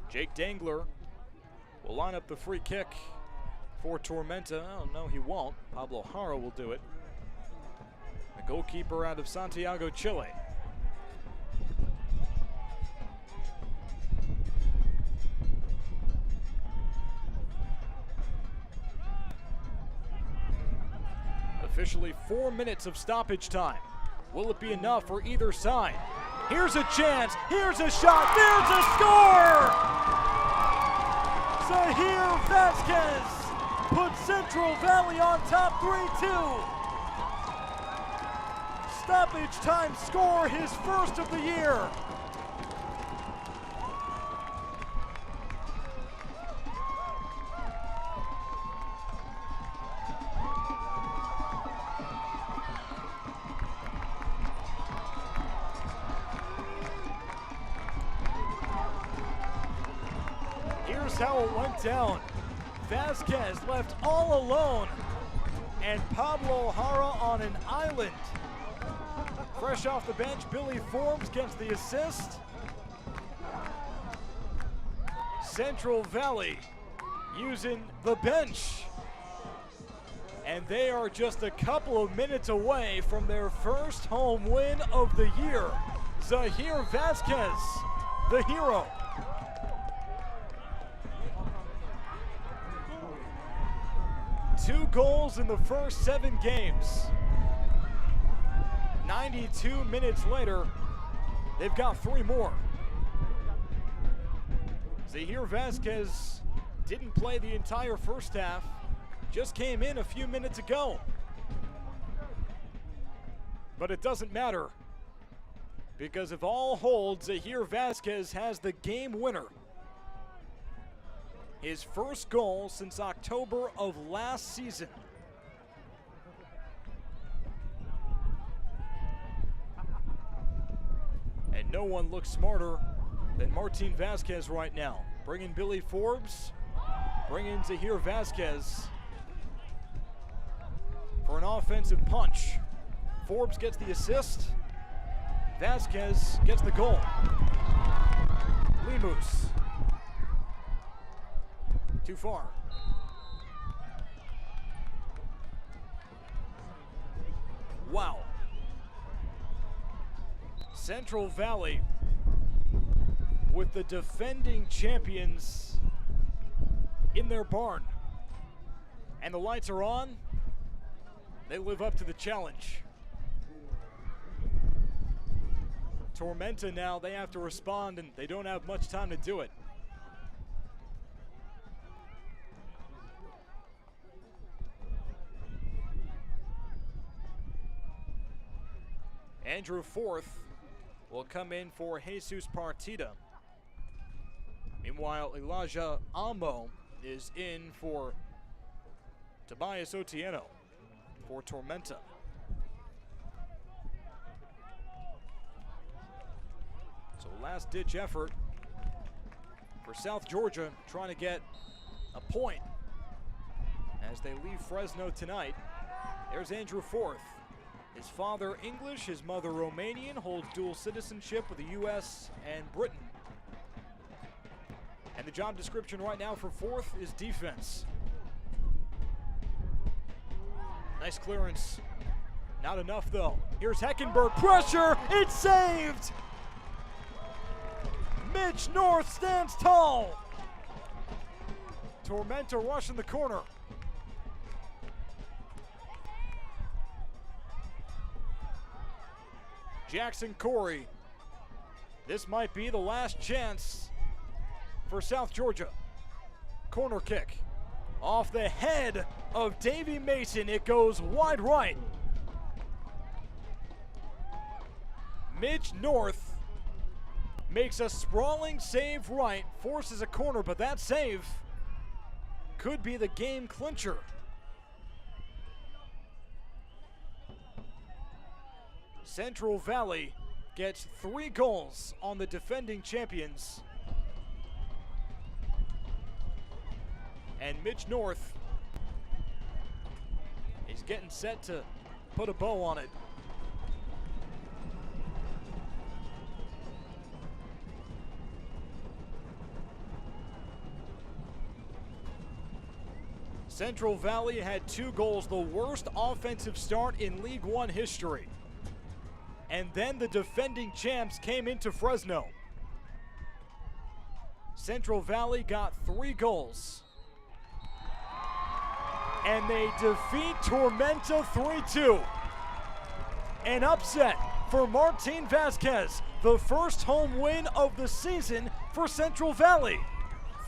Jake Dangler will line up the free kick for Tormenta. Oh, no, he won't. Pablo Jara will do it. The goalkeeper out of Santiago, Chile. Officially 4 minutes of stoppage time. Will it be enough for either side? Here's a chance, here's a shot, there's a score! Zahir Vasquez puts Central Valley on top 3-2. Stoppage time score, his first of the year. How it went down. Vasquez left all alone, and Pablo Jara on an island. Fresh off the bench, Billy Forbes gets the assist. Central Valley using the bench, and they are just a couple of minutes away from their first home win of the year. Zahir Vasquez, the hero. 2 goals in the first 7 games. 92 minutes later, they've got 3 more. Zahir Vasquez didn't play the entire first half, just came in a few minutes ago. But it doesn't matter, because if all holds, Zahir Vasquez has the game winner. His first goal since October of last season. And no one looks smarter than Martin Vasquez right now. Bringing Billy Forbes, bringing Zahir Vasquez for an offensive punch. Forbes gets the assist. Vasquez gets the goal. Lemus. Too far. Wow. Central Valley with the defending champions in their barn. And the lights are on. They live up to the challenge. Tormenta now, they have to respond, and they don't have much time to do it. Andrew Forth will come in for Jesus Partida. Meanwhile, Elijah Ambo is in for Tobias Otieno for Tormenta. So last-ditch effort for South Georgia, trying to get a point as they leave Fresno tonight. There's Andrew Forth. His father English, his mother Romanian, holds dual citizenship with the U.S. and Britain. And the job description right now for Forth is defense. Nice clearance. Not enough though. Here's Heckenberg, pressure, it's saved! Mitch North stands tall. Tormenta rushing the corner. Jackson Corey. This might be the last chance for South Georgia. Corner kick. Off the head of Davy Mason. It goes wide right. Mitch North makes a sprawling save right, forces a corner, but that save could be the game clincher. Central Valley gets 3 goals on the defending champions. And Mitch North is getting set to put a bow on it. Central Valley had 2 goals, the worst offensive start in League One history. And then the defending champs came into Fresno. Central Valley got 3 goals. And they defeat Tormenta 3-2. An upset for Martin Vasquez, the first home win of the season for Central Valley.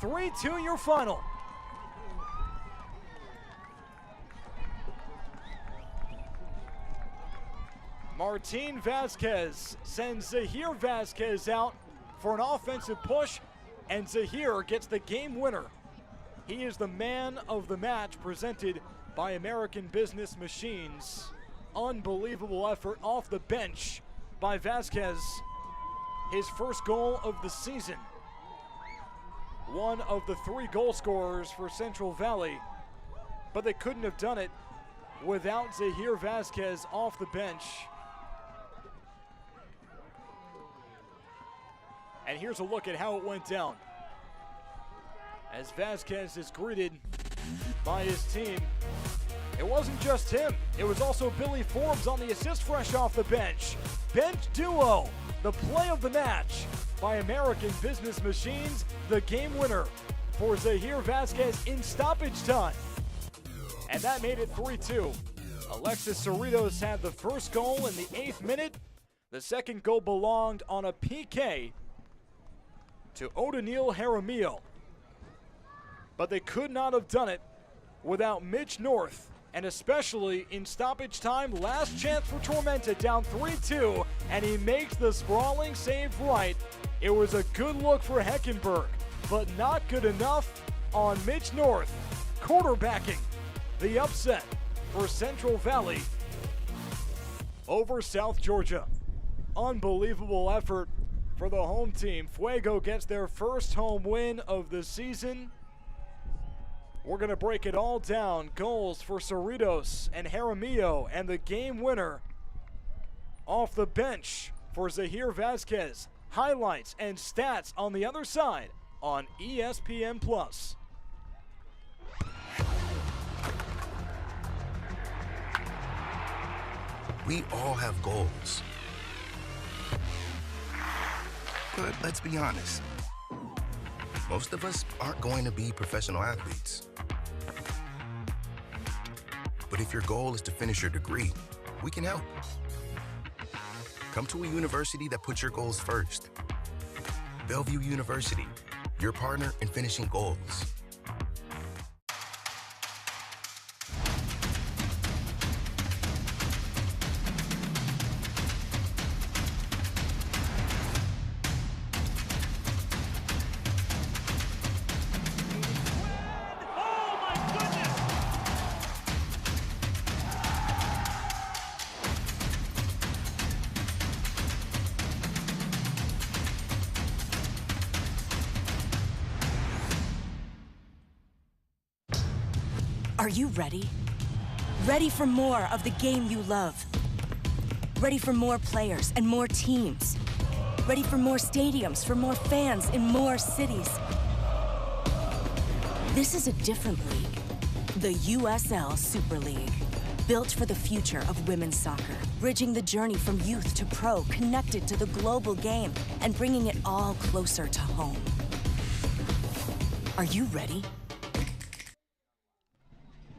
3-2 your final. Martin Vasquez sends Zahir Vasquez out for an offensive push, and Zahir gets the game winner. He is the man of the match, presented by American Business Machines. Unbelievable effort off the bench by Vasquez. His first goal of the season. One of the 3 goal scorers for Central Valley, but they couldn't have done it without Zahir Vasquez off the bench. And here's a look at how it went down. As Vasquez is greeted by his team, it wasn't just him. It was also Billy Forbes on the assist fresh off the bench. Bench duo, the play of the match by American Business Machines, the game winner for Zahir Vasquez in stoppage time. And that made it 3-2. Alexis Cerritos had the first goal in the 8th minute. The second goal belonged on a PK to Odanil Jaramillo. But they could not have done it without Mitch North, and especially in stoppage time, last chance for Tormenta, down 3-2, and he makes the sprawling save right. It was a good look for Heckenberg, but not good enough on Mitch North, quarterbacking the upset for Central Valley over South Georgia. Unbelievable effort for the home team. Fuego gets their first home win of the season. We're going to break it all down. Goals for Cerritos and Jaramillo, and the game winner off the bench for Zahir Vasquez. Highlights and stats on the other side on ESPN+.
We all have goals. But let's be honest, most of us aren't going to be professional athletes. But if your goal is to finish your degree, we can help. Come to a university that puts your goals first. Bellevue University, your partner in finishing goals.
Are you ready? Ready for more of the game you love? Ready for more players and more teams? Ready for more stadiums, for more fans in more cities? This is a different league. The USL Super League. Built for the future of women's soccer. Bridging the journey from youth to pro, connected to the global game, and bringing it all closer to home. Are you ready?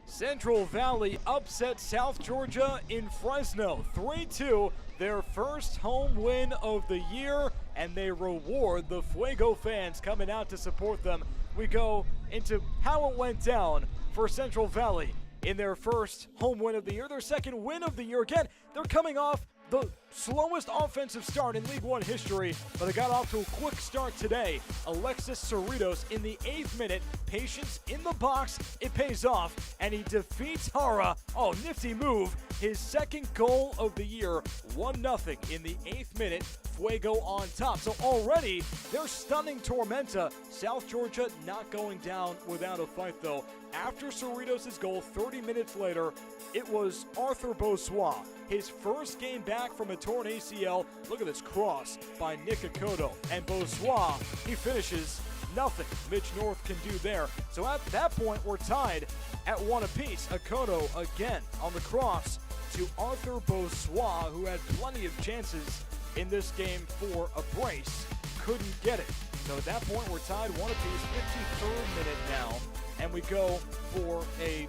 Central Valley upset South Georgia in Fresno 3-2, their first home win of the year, and they reward the Fuego fans coming out to support them. We go into how it went down for Central Valley in their first home win of the year, their second win of the year. Again, they're coming off the slowest offensive start in League One history, but they got off to a quick start today. Alexis Cerritos in the 8th minute, patience in the box, it pays off, and he defeats Hara. Oh, nifty move. His second goal of the year, 1-0 in the 8th minute. Fuego on top. So already they're stunning Tormenta. South Georgia not going down without a fight though. After Cerritos' goal, 30 minutes later, it was Arthur Beausois. His first game back from a torn ACL. Look at this cross by Nick Akoto. And Beausois, he finishes. Nothing Mitch North can do there. So at that point, we're tied at 1 apiece. Akoto again on the cross to Arthur Beausois, who had plenty of chances in this game for a brace. Couldn't get it. So at that point, we're tied 1 apiece, 53rd minute now. And we go for a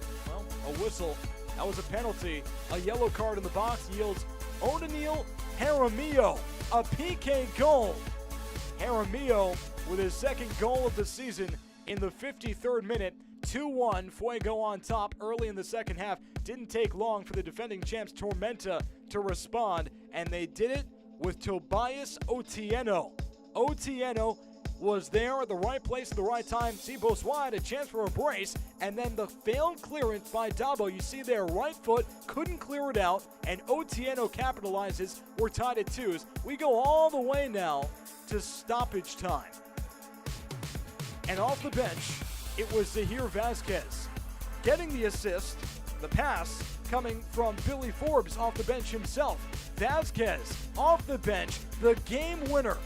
whistle. That was a penalty. A yellow card in the box yields O'Neal Jaramillo a PK goal. Jaramillo with his second goal of the season in the 53rd minute. 2-1, Fuego on top early in the second half. Didn't take long for the defending champs Tormenta to respond, and they did it with Tobias Otieno. Otieno was there at the right place at the right time. See, Beausois had a chance for a brace, and then the failed clearance by Dabo. You see there, right foot, couldn't clear it out, and Otieno capitalizes. We're tied at 2s. We go all the way now to stoppage time. And off the bench, it was Zahir Vazquez getting the assist, the pass coming from Billy Forbes off the bench himself. Vazquez off the bench, the game winner.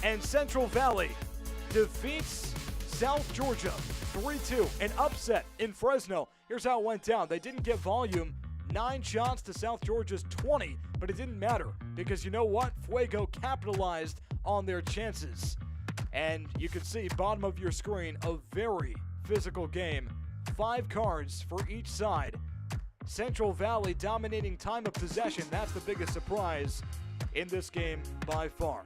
And Central Valley defeats South Georgia 3-2, an upset in Fresno. Here's how it went down. They didn't get volume, 9 shots to South Georgia's 20, but it didn't matter because you know what? Fuego capitalized on their chances. And you can see, bottom of your screen, a very physical game. 5 cards for each side. Central Valley dominating time of possession. That's the biggest surprise in this game by far.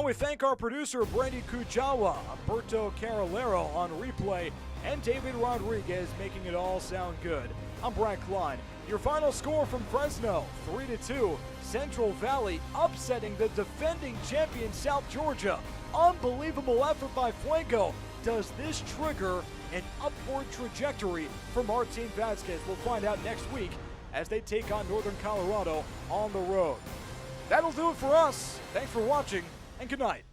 We thank our producer, Brady Kujawa, Alberto Carolero on replay, and David Rodriguez making it all sound good. I'm Brad Klein. Your final score from Fresno, 3-2. Central Valley upsetting the defending champion South Georgia. Unbelievable effort by Fuego. Does this trigger an upward trajectory for Martin Vazquez? We'll find out next week as they take on Northern Colorado on the road. That'll do it for us. Thanks for watching, and good night.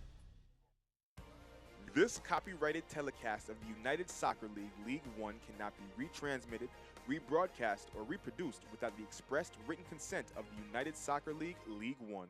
This copyrighted telecast of the United Soccer League League One cannot be retransmitted, rebroadcast, or reproduced without the expressed written consent of the United Soccer League League One.